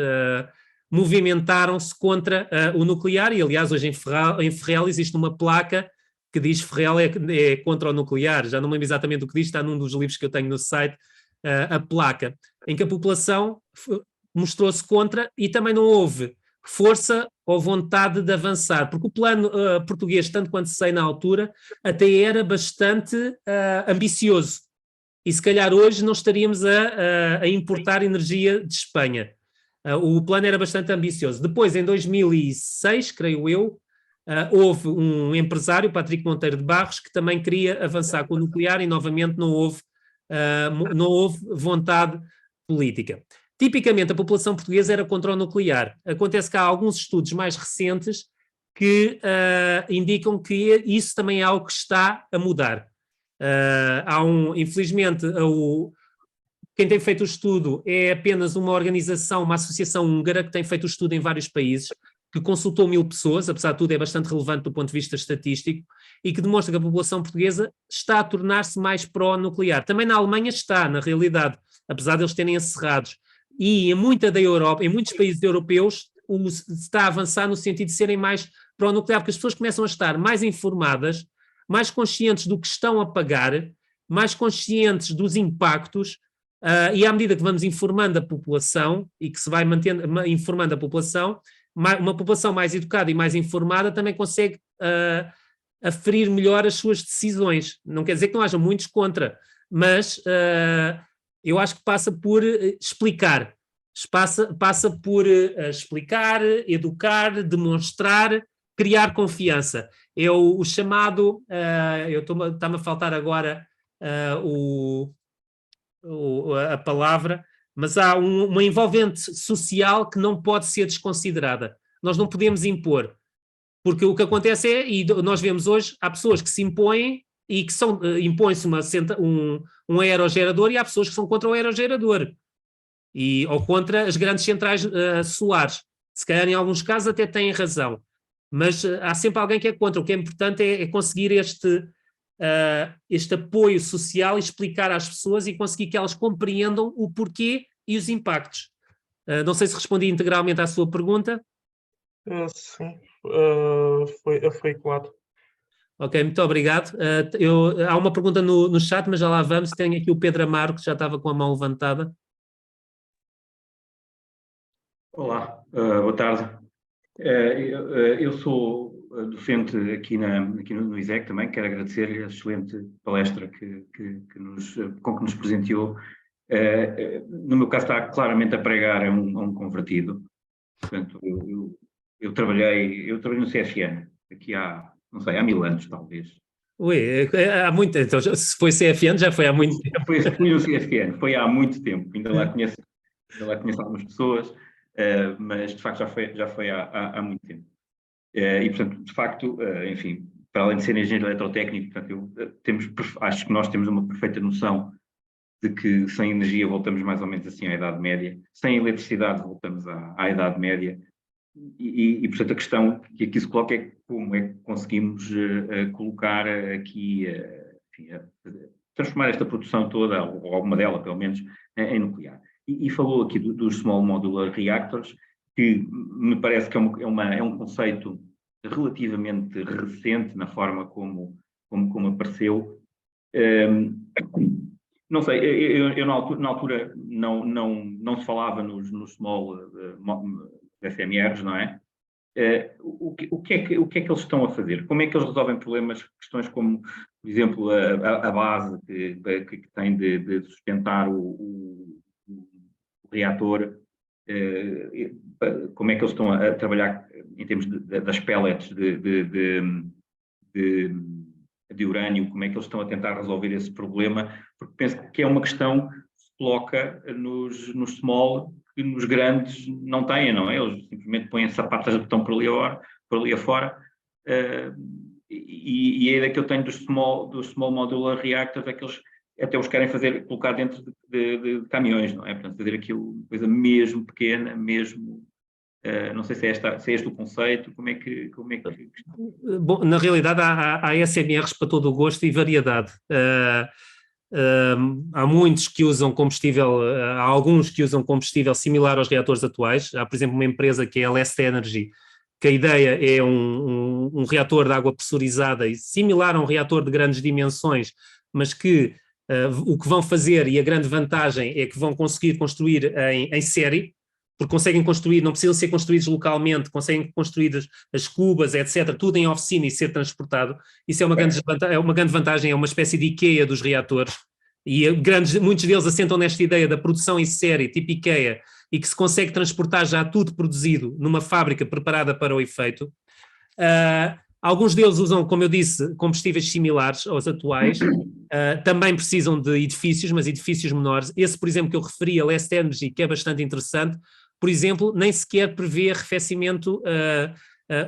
movimentaram-se contra o nuclear, e aliás hoje em Ferrel existe uma placa que diz Ferrel é contra o nuclear, já não me lembro exatamente o que diz, está num dos livros que eu tenho no site, a placa, em que a população mostrou-se contra e também não houve força ou vontade de avançar, porque o plano português, tanto quanto sei na altura, até era bastante ambicioso, e se calhar hoje não estaríamos a importar energia de Espanha. O plano era bastante ambicioso. Depois, em 2006, creio eu, houve um empresário, Patrick Monteiro de Barros, que também queria avançar com o nuclear e novamente não houve vontade política. Tipicamente, a população portuguesa era contra o nuclear. Acontece que há alguns estudos mais recentes que indicam que isso também é algo que está a mudar. Infelizmente, quem tem feito o estudo é apenas uma organização, uma associação húngara que tem feito o estudo em vários países, que consultou 1000 pessoas, apesar de tudo é bastante relevante do ponto de vista estatístico, e que demonstra que a população portuguesa está a tornar-se mais pró-nuclear. Também na Alemanha está, na realidade, apesar de eles terem encerrados. E em muita da Europa, em muitos países europeus, está a avançar no sentido de serem mais pró-nuclear, porque as pessoas começam a estar mais informadas, mais conscientes do que estão a pagar, mais conscientes dos impactos, e à medida que vamos informando a população, e que se vai mantendo, informando a população, uma população mais educada e mais informada também consegue aferir melhor as suas decisões. Não quer dizer que não haja muitos contra, mas eu acho que passa por explicar. Passa por explicar, educar, demonstrar, criar confiança. É o chamado, está-me a faltar agora a palavra, mas há uma envolvente social que não pode ser desconsiderada. Nós não podemos impor, porque o que acontece e nós vemos hoje, há pessoas que se impõem e que impõe-se um aerogerador e há pessoas que são contra o aerogerador. ou contra as grandes centrais solares. Se calhar em alguns casos até têm razão, mas há sempre alguém que é contra. O que é importante é conseguir este apoio social e explicar às pessoas e conseguir que elas compreendam o porquê e os impactos. Não sei se respondi integralmente à sua pergunta. Sim, foi claro. Ok, muito obrigado. Há uma pergunta no chat, mas já lá vamos. Tenho aqui o Pedro Amaro, que já estava com a mão levantada. Olá, boa tarde. Eu sou docente aqui no ISEC também. Quero agradecer-lhe a excelente palestra com que nos presenteou. No meu caso, está claramente a pregar a um convertido. Portanto, eu trabalhei no CFN, aqui há 1000 anos, talvez. Ui, há muito tempo. Então, se foi CFN, já foi há muito tempo. Fui no CFN, foi há muito tempo. Ainda lá conheço algumas pessoas, mas de facto já foi há muito tempo. E, portanto, de facto, enfim, para além de ser engenheiro eletrotécnico, portanto, acho que nós temos uma perfeita noção de que sem energia voltamos mais ou menos assim à Idade Média, sem eletricidade voltamos à Idade Média, e portanto a questão que aqui se coloca é como é que conseguimos colocar aqui, enfim, transformar esta produção toda, ou alguma dela pelo menos, em nuclear. E falou aqui dos Small Modular Reactors, que me parece que é um conceito relativamente recente na forma como apareceu. Não sei, eu na altura não se falava nos small SMRs, não é? O que é que eles estão a fazer? Como é que eles resolvem questões como, por exemplo, a base que tem de sustentar o reator? Como é que eles estão a trabalhar em termos das pellets de urânio? Como é que eles estão a tentar resolver esse problema? Porque penso que é uma questão que se coloca nos small, que nos grandes não têm, não é? Eles simplesmente põem sapatas de botão por ali afora. E a ideia que eu tenho dos small modular reactors é que eles até os querem colocar dentro de caminhões, não é? Portanto, fazer aquilo, coisa mesmo pequena, mesmo... não sei se é este o conceito, como é que... Bom, na realidade há SMRs para todo o gosto e variedade. Há muitos que usam combustível, há alguns que usam combustível similar aos reatores atuais. Há, por exemplo, uma empresa que é a Lest Energy, que a ideia é um reator de água pressurizada e similar a um reator de grandes dimensões, mas que o que vão fazer, e a grande vantagem é que vão conseguir construir em série, porque conseguem construir, não precisam ser construídos localmente, conseguem construir as cubas, etc., tudo em oficina e ser transportado. Isso é uma grande vantagem, é uma espécie de IKEA dos reatores, e muitos deles assentam nesta ideia da produção em série, tipo IKEA, e que se consegue transportar já tudo produzido numa fábrica preparada para o efeito. Alguns deles usam, como eu disse, combustíveis similares aos atuais, também precisam de edifícios, mas edifícios menores. Esse, por exemplo, que eu referi, a Lest Energy, que é bastante interessante, por exemplo, nem sequer prevê arrefecimento,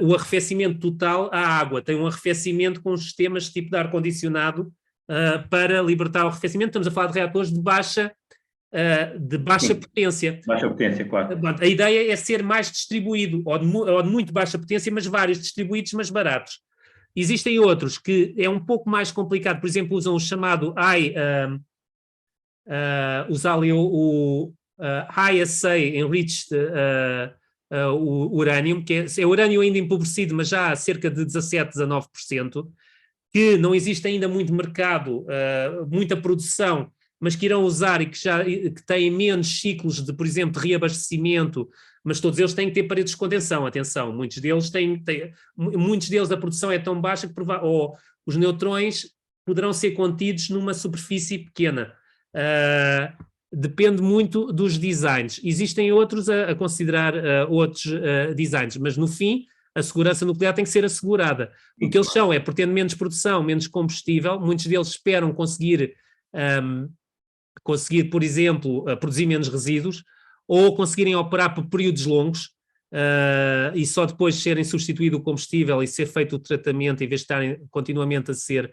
o arrefecimento total à água. Tem um arrefecimento com sistemas tipo de ar-condicionado para libertar o arrefecimento. Estamos a falar de reatores de baixa potência. Baixa potência, claro. A ideia é ser mais distribuído, ou de muito baixa potência, mas vários distribuídos, mas baratos. Existem outros que é um pouco mais complicado, por exemplo, usam o chamado High Assay Enriched Uranium, que é urânio ainda empobrecido, mas já há cerca de 17-19%, que não existe ainda muito mercado, muita produção, mas que irão usar e que têm menos ciclos de, por exemplo, de reabastecimento, mas todos eles têm que ter paredes de contenção, atenção, muitos deles a produção é tão baixa que os neutrões poderão ser contidos numa superfície pequena. Depende muito dos designs. Existem outros a considerar outros designs, mas no fim a segurança nuclear tem que ser assegurada. O que eles são é, por tendo menos produção, menos combustível, muitos deles esperam conseguir, por exemplo, produzir menos resíduos, ou conseguirem operar por períodos longos, e só depois serem substituído o combustível e ser feito o tratamento, em vez de estarem continuamente a ser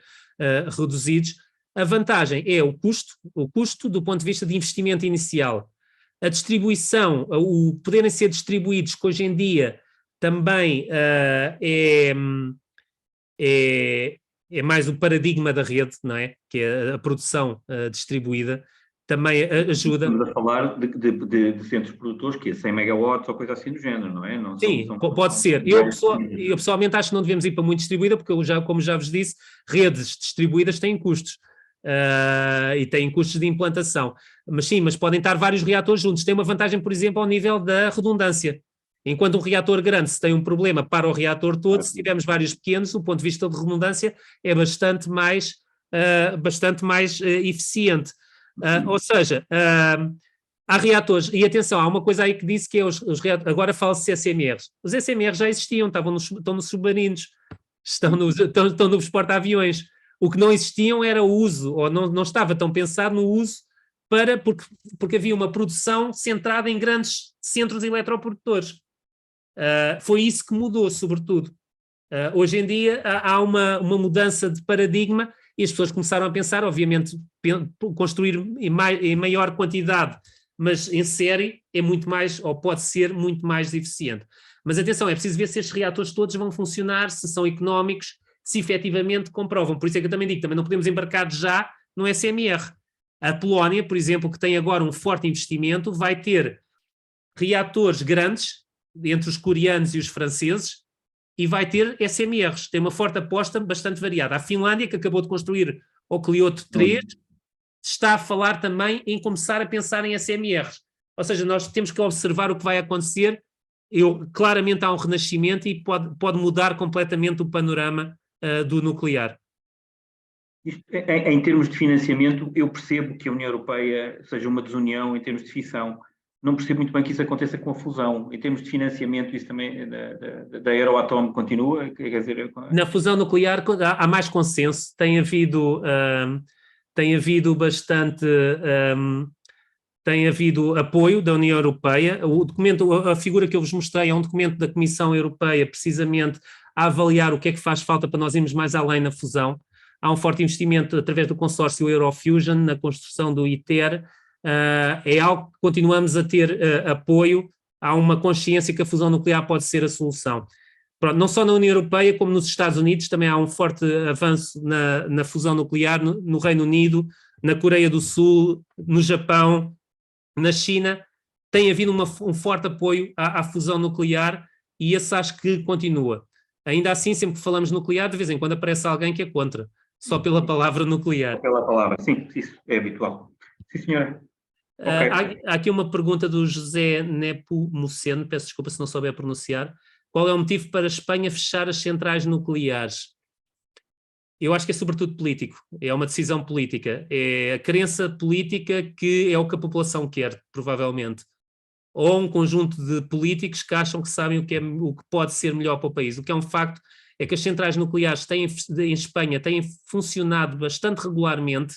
reduzidos. A vantagem é o custo do ponto de vista de investimento inicial. a distribuição, o poderem ser distribuídos, que hoje em dia também é mais o paradigma da rede, não é? Que é a produção distribuída, também ajuda. Estamos a falar de centros produtores que é 100 megawatts ou coisa assim do género, não é? Não Sim, pode ser. Eu pessoalmente acho que não devemos ir para muito distribuída, porque como já vos disse, redes distribuídas têm custos. E têm custos de implantação. Mas sim, mas podem estar vários reatores juntos. Tem uma vantagem, por exemplo, ao nível da redundância. Enquanto um reator grande, se tem um problema para o reator todo, se tivermos vários pequenos, o ponto de vista de redundância é bastante mais eficiente. Ou seja, há reatores, e atenção, há uma coisa aí que disse que é os reatores, agora fala-se de SMRs. Os SMRs já existiam, estão nos submarinos, estão nos porta-aviões. O que não existiam era o uso, ou não estava tão pensado no uso, porque havia uma produção centrada em grandes centros eletroprodutores. Foi isso que mudou, sobretudo. Hoje em dia há uma mudança de paradigma e as pessoas começaram a pensar, obviamente, construir em maior quantidade, mas em série é muito mais, ou pode ser muito mais eficiente. Mas atenção, é preciso ver se estes reatores todos vão funcionar, se são económicos, se efetivamente comprovam. Por isso é que eu também digo, também não podemos embarcar já no SMR. A Polónia, por exemplo, que tem agora um forte investimento, vai ter reatores grandes, entre os coreanos e os franceses, e vai ter SMRs. Tem uma forte aposta bastante variada. A Finlândia, que acabou de construir o Clioto 3, está a falar também em começar a pensar em SMRs. Ou seja, nós temos que observar o que vai acontecer. Claramente há um renascimento e pode mudar completamente o panorama do nuclear. Em termos de financiamento, eu percebo que a União Europeia seja uma desunião em termos de fissão. Não percebo muito bem que isso aconteça com a fusão. Em termos de financiamento, isso também da Euratom continua? Quer dizer, na fusão nuclear há mais consenso. Tem havido bastante... tem havido apoio da União Europeia. O documento, a figura que eu vos mostrei é um documento da Comissão Europeia, precisamente a avaliar o que é que faz falta para nós irmos mais além na fusão. Há um forte investimento através do consórcio Eurofusion na construção do ITER. É algo que continuamos a ter apoio. Há uma consciência que a fusão nuclear pode ser a solução. Pronto, não só na União Europeia, como nos Estados Unidos, também há um forte avanço na fusão nuclear, no Reino Unido, na Coreia do Sul, no Japão, na China. Tem havido um forte apoio à fusão nuclear e esse acho que continua. Ainda assim, sempre que falamos nuclear, de vez em quando aparece alguém que é contra, só pela palavra nuclear. Só pela palavra, sim, isso é habitual. Sim, senhora. Okay. Há aqui uma pergunta do José Nepomuceno, peço desculpa se não souber pronunciar. Qual é o motivo para a Espanha fechar as centrais nucleares? Eu acho que é sobretudo político, é uma decisão política, é a crença política que é o que a população quer, provavelmente. Ou um conjunto de políticos que acham que sabem o que pode ser melhor para o país. O que é um facto é que as centrais nucleares em Espanha têm funcionado bastante regularmente,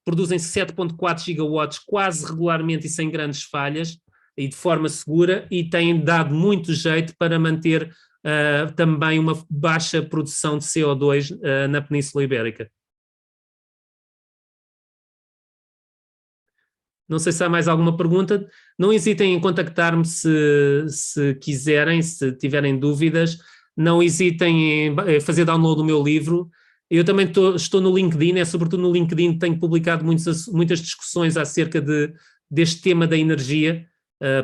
produzem 7,4 gigawatts quase regularmente e sem grandes falhas, e de forma segura, e têm dado muito jeito para manter também uma baixa produção de CO2 na Península Ibérica. Não sei se há mais alguma pergunta. Não hesitem em contactar-me se quiserem, se tiverem dúvidas. Não hesitem em fazer download do meu livro. Eu também estou no LinkedIn, sobretudo no LinkedIn que tenho publicado muitas discussões acerca deste tema da energia,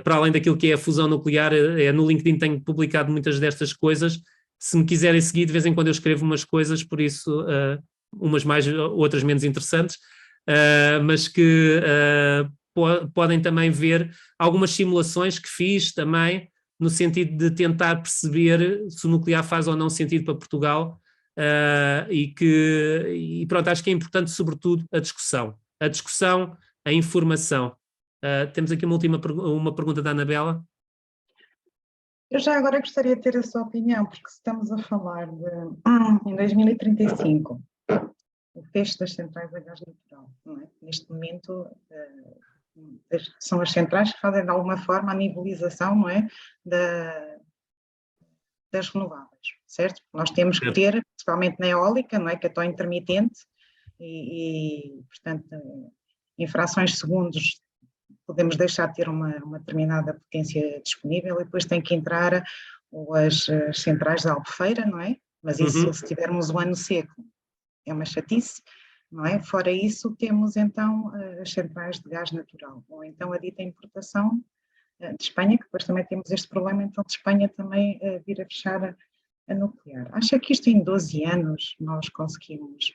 para além daquilo que é a fusão nuclear. No LinkedIn tenho publicado muitas destas coisas. Se me quiserem seguir, de vez em quando eu escrevo umas coisas, por isso umas mais, outras menos interessantes, mas que podem também ver algumas simulações que fiz também, no sentido de tentar perceber se o nuclear faz ou não sentido para Portugal, e pronto, acho que é importante sobretudo a discussão, a informação. Temos aqui uma pergunta da Anabela. Eu já agora gostaria de ter a sua opinião, porque estamos a falar em 2035, o fecho das centrais a gás natural, não é? Neste momento são as centrais que fazem de alguma forma a nivelização, não é, das renováveis, certo? Nós temos que ter, principalmente na eólica, não é, que é tão intermitente e portanto, em frações de segundos podemos deixar de ter uma determinada potência disponível e depois tem que entrar as centrais de Albufeira, não é? Mas isso, se tivermos um ano seco, é uma chatice, não é? Fora isso, temos então as centrais de gás natural, ou então a dita importação de Espanha, que depois também temos este problema, então de Espanha também vir a fechar a nuclear. Acha que isto em 12 anos nós conseguimos,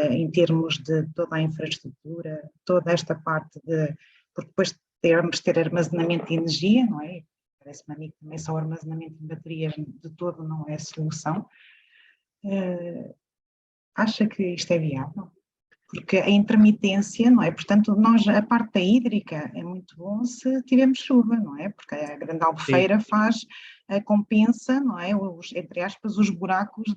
em termos de toda a infraestrutura, toda esta parte de, porque depois termos de ter armazenamento de energia, não é? Parece-me a mim que também só o armazenamento de baterias de todo não é a solução. Acha que isto é viável? Porque a intermitência, não é? Portanto, nós, a parte da hídrica é muito bom se tivermos chuva, não é? Porque a Grande Albufeira compensa, não é? Entre aspas, os buracos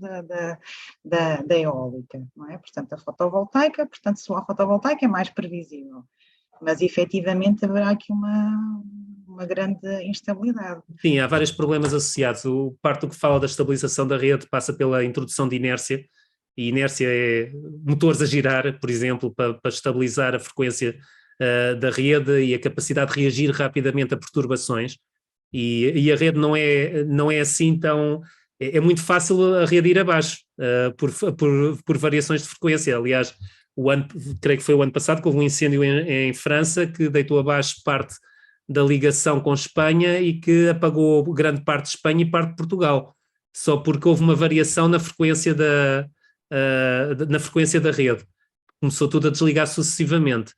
da eólica, não é? Portanto, a fotovoltaica, portanto, se a fotovoltaica é mais previsível, mas efetivamente haverá aqui uma grande instabilidade. Sim, há vários problemas associados. O parte do que fala da estabilização da rede passa pela introdução de inércia, e inércia é motores a girar, por exemplo, para estabilizar a frequência da rede e a capacidade de reagir rapidamente a perturbações, e a rede não é assim tão... É muito fácil a rede ir abaixo por variações de frequência. Aliás, creio que foi o ano passado que houve um incêndio em França que deitou abaixo parte da ligação com Espanha e que apagou grande parte de Espanha e parte de Portugal, só porque houve uma variação na frequência na frequência da rede. Começou tudo a desligar sucessivamente.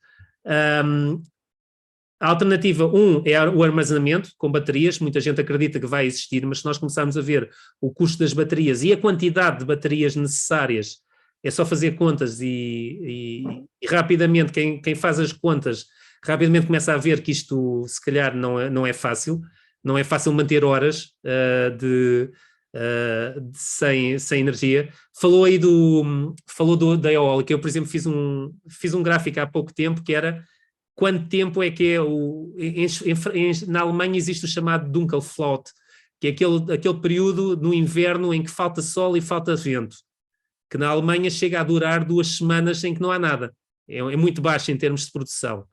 A alternativa 1 é o armazenamento com baterias. Muita gente acredita que vai existir, mas se nós começarmos a ver o custo das baterias e a quantidade de baterias necessárias, é só fazer contas e rapidamente quem faz as contas rapidamente começa a ver que isto se calhar não é fácil. Não é fácil manter horas sem energia. Falou aí da eólica. Eu, por exemplo, fiz um gráfico há pouco tempo que era quanto tempo é que é na Alemanha existe o chamado Dunkelflaut, que é aquele período no inverno em que falta sol e falta vento, que na Alemanha chega a durar 2 semanas em que não há nada. É muito baixo em termos de produção.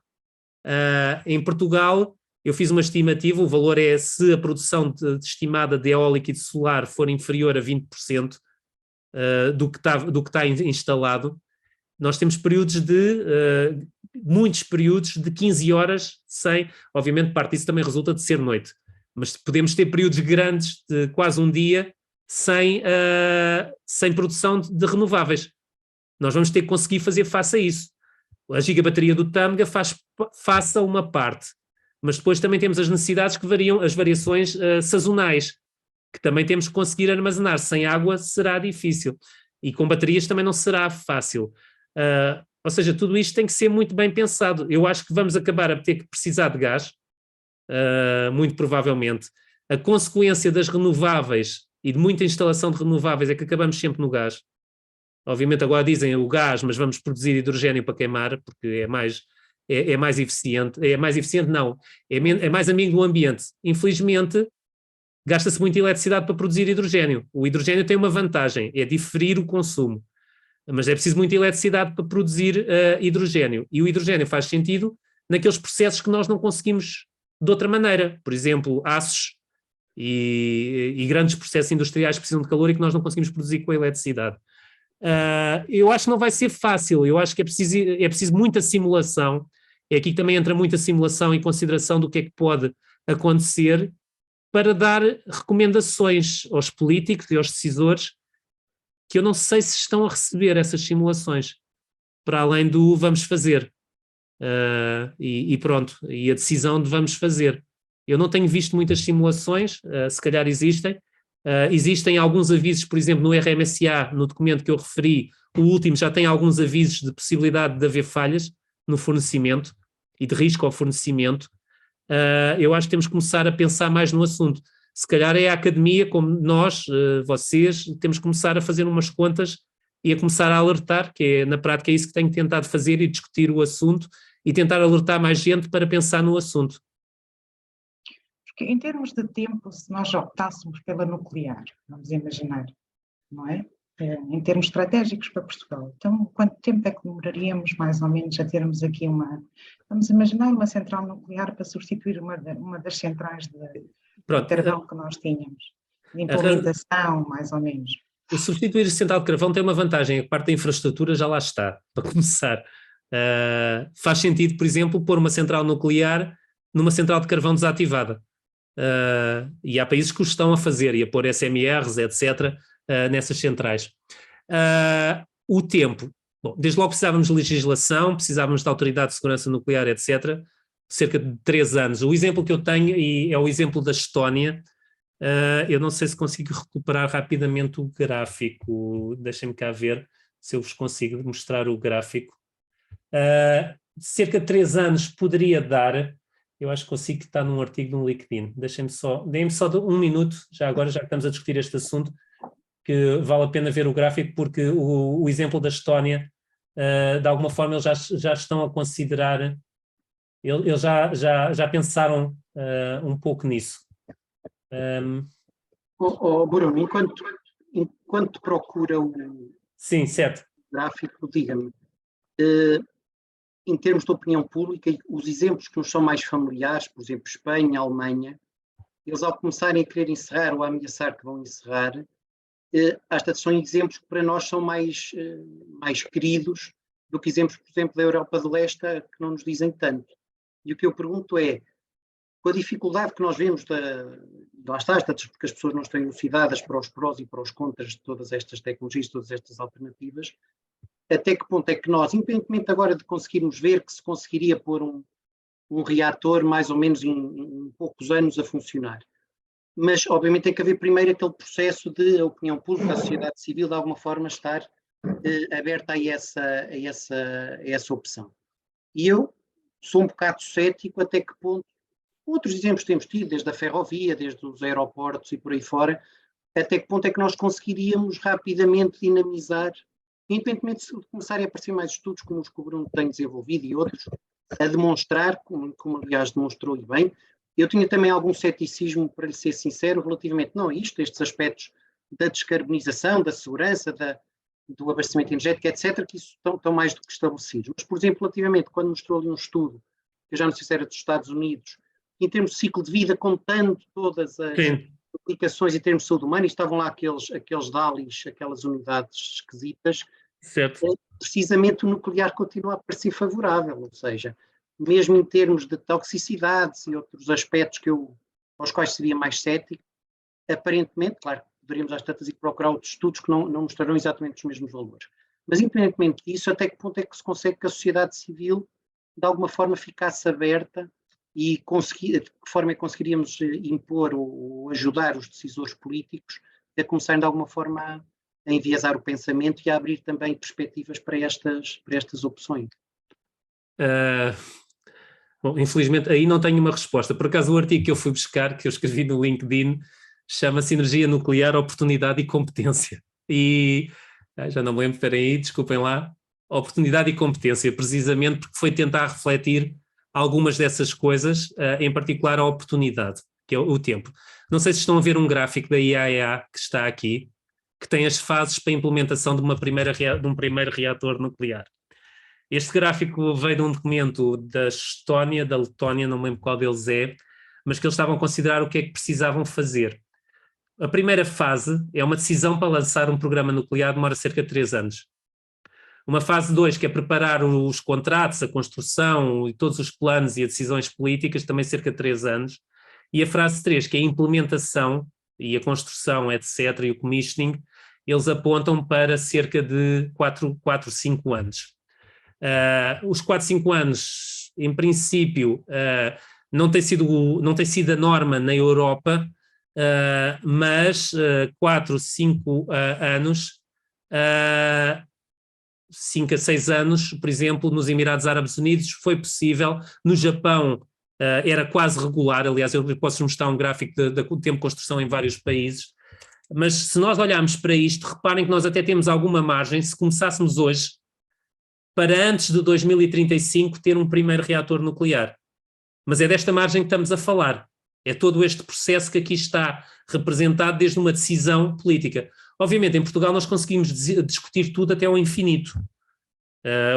Em Portugal, eu fiz uma estimativa, o valor é se a produção estimada de eólica e de solar for inferior a 20% do que está instalado. Nós temos muitos períodos de 15 horas sem, obviamente parte disso também resulta de ser noite, mas podemos ter períodos grandes de quase um dia sem produção de nós vamos ter que conseguir fazer face a isso. A gigabateria do Tâmega faz face a uma parte, mas depois também temos as necessidades que variam, as variações sazonais, que também temos que conseguir armazenar. Sem água será difícil, e com baterias também não será fácil. Ou seja, tudo isto tem que ser muito bem pensado. Eu acho que vamos acabar a ter que precisar de gás, muito provavelmente. A consequência das renováveis e de muita instalação de renováveis é que acabamos sempre no gás. Obviamente agora dizem o gás, mas vamos produzir hidrogênio para queimar, porque é mais eficiente. É mais eficiente, não. É mais amigo do ambiente. Infelizmente, gasta-se muita eletricidade para produzir hidrogênio. O hidrogênio tem uma vantagem, é diferir o consumo. Mas é preciso muita eletricidade para produzir hidrogênio. E o hidrogênio faz sentido naqueles processos que nós não conseguimos de outra maneira. Por exemplo, aços e grandes processos industriais que precisam de calor e que nós não conseguimos produzir com a eletricidade. Eu acho que não vai ser fácil. Eu acho que é preciso muita simulação. É aqui que também entra muita simulação em consideração do que é que pode acontecer para dar recomendações aos políticos e aos decisores, que eu não sei se estão a receber essas simulações, para além do vamos fazer, e pronto, e a decisão de vamos fazer. Eu não tenho visto muitas simulações, se calhar existem. Existem alguns avisos, por exemplo, no RMSA, no documento que eu referi, o último já tem alguns avisos de possibilidade de haver falhas no fornecimento e de risco ao fornecimento. Eu acho que temos que começar a pensar mais no assunto. Se calhar é a academia, como nós, vocês, temos que começar a fazer umas contas e a começar a alertar, que é, na prática é isso que tenho tentado fazer, e discutir o assunto e tentar alertar mais gente para pensar no assunto. Porque em termos de tempo, se nós optássemos pela nuclear, vamos imaginar, não é? em termos estratégicos para Portugal. Então, quanto tempo é que demoraríamos mais ou menos a termos aqui vamos imaginar uma central nuclear para substituir uma das centrais de carvão que nós tínhamos, de implementação, mais ou menos. O substituir a central de carvão tem uma vantagem, a parte da infraestrutura já lá está, para começar. Faz sentido, por exemplo, pôr uma central nuclear numa central de carvão desativada. E há países que o estão a fazer e a pôr SMRs, etc., nessas centrais. O tempo, bom, desde logo precisávamos de legislação, precisávamos da Autoridade de Segurança Nuclear, etc., cerca de 3 anos. O exemplo que eu tenho é o exemplo da Estónia. Eu não sei se consigo recuperar rapidamente o gráfico, deixem-me cá ver se eu vos consigo mostrar o gráfico. Cerca de 3 anos poderia dar, eu acho que consigo, que está num artigo no LinkedIn. Deem-me só 1 minuto, já agora, já que estamos a discutir este assunto, que vale a pena ver o gráfico, porque o exemplo da Estónia, de alguma forma, eles já estão a considerar, eles já pensaram um pouco nisso. Bruno, enquanto procura o Sim, certo. gráfico, diga-me, em termos de opinião pública, os exemplos que nos são mais familiares, por exemplo, Espanha, Alemanha, eles ao começarem a querer encerrar ou a ameaçar que vão encerrar, são exemplos que para nós são mais queridos do que exemplos, por exemplo, da Europa do Leste, que não nos dizem tanto. E o que eu pergunto é, com a dificuldade que nós vemos, lá está, porque as pessoas não estão elucidadas para os prós e para os contras de todas estas tecnologias, todas estas alternativas, até que ponto é que nós, independentemente agora de conseguirmos ver que se conseguiria pôr um reator mais ou menos em poucos anos a funcionar, mas obviamente tem que haver primeiro aquele processo de a opinião pública, a sociedade civil, de alguma forma estar aberta a essa opção. E eu sou um bocado cético até que ponto, outros exemplos temos tido, desde a ferrovia, desde os aeroportos e por aí fora, até que ponto é que nós conseguiríamos rapidamente dinamizar, independentemente de começarem a aparecer mais estudos como os que o Bruno tem desenvolvido e outros, a demonstrar, como aliás demonstrou e bem. Eu tinha também algum ceticismo, para lhe ser sincero, relativamente não a estes aspectos da descarbonização, da segurança, do abastecimento energético, etc., que isso estão mais do que estabelecidos. Mas, por exemplo, relativamente, quando mostrou ali um estudo, que eu já não sei se era dos Estados Unidos, em termos de ciclo de vida, contando todas as aplicações em termos de saúde humana, e estavam lá aqueles DALIs, aquelas unidades esquisitas, certo. Precisamente o nuclear continua a parecer favorável, ou seja, mesmo em termos de toxicidades e outros aspectos aos quais seria mais cético, aparentemente, claro, poderíamos às tantas ir procurar outros estudos que não mostrarão exatamente os mesmos valores. Mas, independentemente disso, até que ponto é que se consegue que a sociedade civil, de alguma forma, ficasse aberta e de que forma é que conseguiríamos impor ou ajudar os decisores políticos a começarem, de alguma forma, a enviesar o pensamento e a abrir também perspectivas para estas opções? Bom, infelizmente aí não tenho uma resposta. Por acaso o artigo que eu fui buscar, que eu escrevi no LinkedIn, chama-se Energia Nuclear, Oportunidade e Competência. E já não me lembro, espera aí, desculpem lá, oportunidade e competência, precisamente porque foi tentar refletir algumas dessas coisas, em particular a oportunidade, que é o tempo. Não sei se estão a ver um gráfico da IAEA que está aqui, que tem as fases para a implementação de um primeiro reator nuclear. Este gráfico veio de um documento da Estónia, da Letónia, não me lembro qual deles é, mas que eles estavam a considerar o que é que precisavam fazer. A primeira fase é uma decisão para lançar um programa nuclear, demora cerca de 3 anos. Uma fase 2, que é preparar os contratos, a construção e todos os planos e as decisões políticas, também cerca de 3 anos. E a fase 3, que é a implementação e a construção, etc., e o commissioning, eles apontam para cerca de 4, 5 anos. Os 4, 5 anos, em princípio, não tem sido a norma na Europa, mas 4, 5 anos, 5 a 6 anos, por exemplo, nos Emirados Árabes Unidos foi possível, no Japão era quase regular, aliás eu posso mostrar um gráfico do tempo de construção em vários países, mas se nós olharmos para isto, reparem que nós até temos alguma margem, se começássemos hoje, para antes de 2035 ter um primeiro reator nuclear. Mas é desta margem que estamos a falar. É todo este processo que aqui está representado desde uma decisão política. Obviamente, em Portugal nós conseguimos discutir tudo até ao infinito.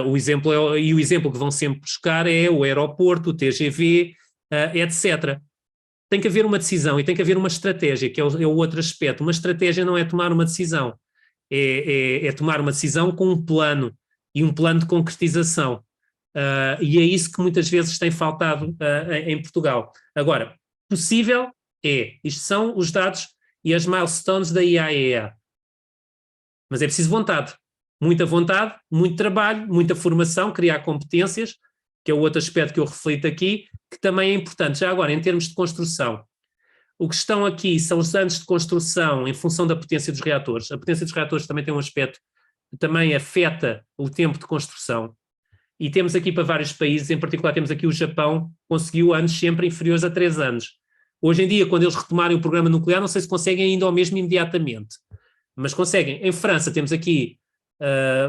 O exemplo que vão sempre buscar é o aeroporto, o TGV, etc. Tem que haver uma decisão e tem que haver uma estratégia, que é o outro aspecto. Uma estratégia não é tomar uma decisão, é tomar uma decisão com um plano e um plano de concretização. E é isso que muitas vezes tem faltado em Portugal. Agora, possível isto são os dados e as milestones da IAEA. Mas é preciso vontade, muito trabalho, muita formação, criar competências, que é o outro aspecto que eu reflito aqui, que também é importante. Já agora, em termos de construção, o que estão aqui são os anos de construção em função da potência dos reatores. A potência dos reatores também tem um aspecto que também afeta o tempo de construção. E temos aqui para vários países, em particular temos aqui o Japão, conseguiu anos sempre inferiores a 3 anos. Hoje em dia, quando eles retomarem o programa nuclear, não sei se conseguem ainda ao mesmo imediatamente, mas conseguem. Em França temos aqui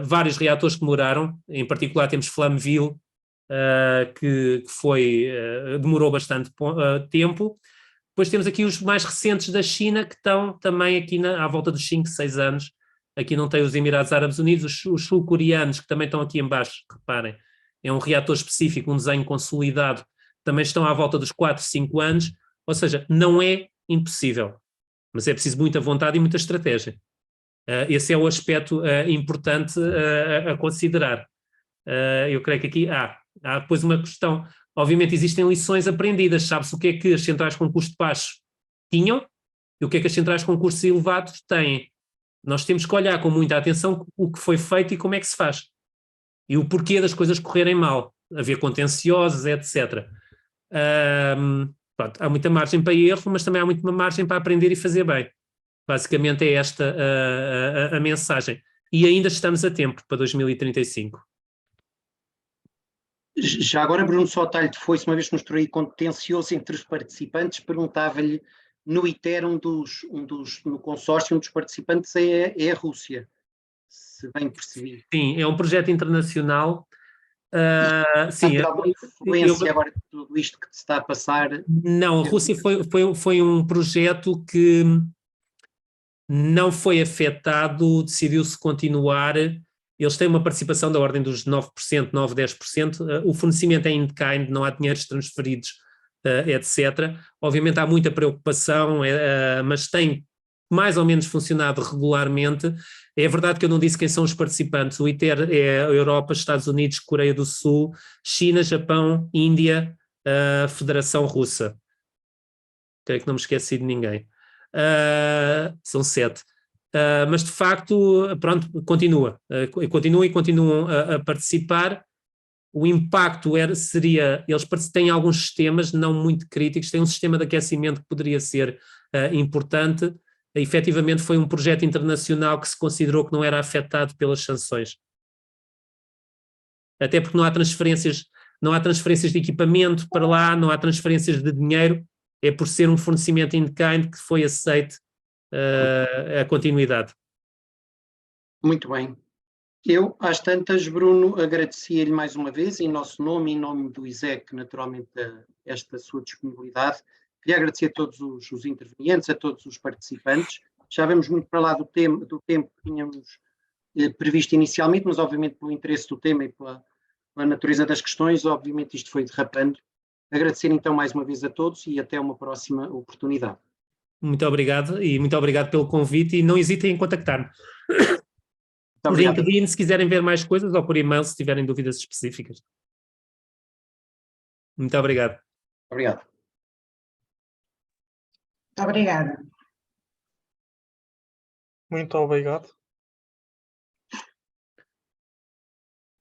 vários reatores que demoraram, em particular temos Flamanville, que demorou bastante tempo. Depois temos aqui os mais recentes da China, que estão também aqui à volta dos 5, 6 anos. Aqui não tem os Emirados Árabes Unidos, os sul-coreanos, que também estão aqui em baixo, reparem, é um reator específico, um desenho consolidado, também estão à volta dos 4, 5 anos, ou seja, não é impossível, mas é preciso muita vontade e muita estratégia. Esse é o aspecto importante a considerar. Eu creio que aqui há depois uma questão, obviamente existem lições aprendidas, sabe-se o que é que as centrais com custo baixo tinham e o que é que as centrais com custos elevados têm. Nós temos que olhar com muita atenção o que foi feito e como é que se faz. E o porquê das coisas correrem mal, haver contenciosos, etc. Pronto, há muita margem para erro, mas também há muita margem para aprender e fazer bem. Basicamente é esta a mensagem. E ainda estamos a tempo para 2035. Já agora, Bruno, só talho de foice, uma vez que mostrou aí contencioso entre os participantes, perguntava-lhe, no ITER, no consórcio, um dos participantes é a Rússia, se bem percebi. Sim, é um projeto internacional. Sim, alguma influência agora de tudo isto que se está a passar? Não, a Rússia foi um projeto que não foi afetado, decidiu-se continuar. Eles têm uma participação da ordem dos 9%, 9%, 10%. O fornecimento é in kind, não há dinheiros transferidos, etc. Obviamente há muita preocupação, mas tem mais ou menos funcionado regularmente. É verdade que eu não disse quem são os participantes. O ITER é a Europa, Estados Unidos, Coreia do Sul, China, Japão, Índia, Federação Russa. Creio que não me esqueci de ninguém. São 7. Mas de facto, pronto, continuam a participar. O impacto seria, eles têm alguns sistemas não muito críticos, têm um sistema de aquecimento que poderia ser importante. Efetivamente foi um projeto internacional que se considerou que não era afetado pelas sanções. Até porque não há transferências de equipamento para lá, não há transferências de dinheiro, é por ser um fornecimento in kind que foi aceite a continuidade. Muito bem. Eu, às tantas, Bruno, agradecia-lhe mais uma vez, em nosso nome e em nome do ISEC, naturalmente, esta sua disponibilidade. Queria agradecer a todos os intervenientes, a todos os participantes. Já vamos muito para lá do tempo que tínhamos previsto inicialmente, mas obviamente pelo interesse do tema e pela natureza das questões, obviamente isto foi derrapando. Agradecer então mais uma vez a todos e até uma próxima oportunidade. Muito obrigado e muito obrigado pelo convite e não hesitem em contactar-me. Por LinkedIn, se quiserem ver mais coisas, ou por e-mail, se tiverem dúvidas específicas. Muito obrigado. Obrigado. Obrigada. Muito obrigado.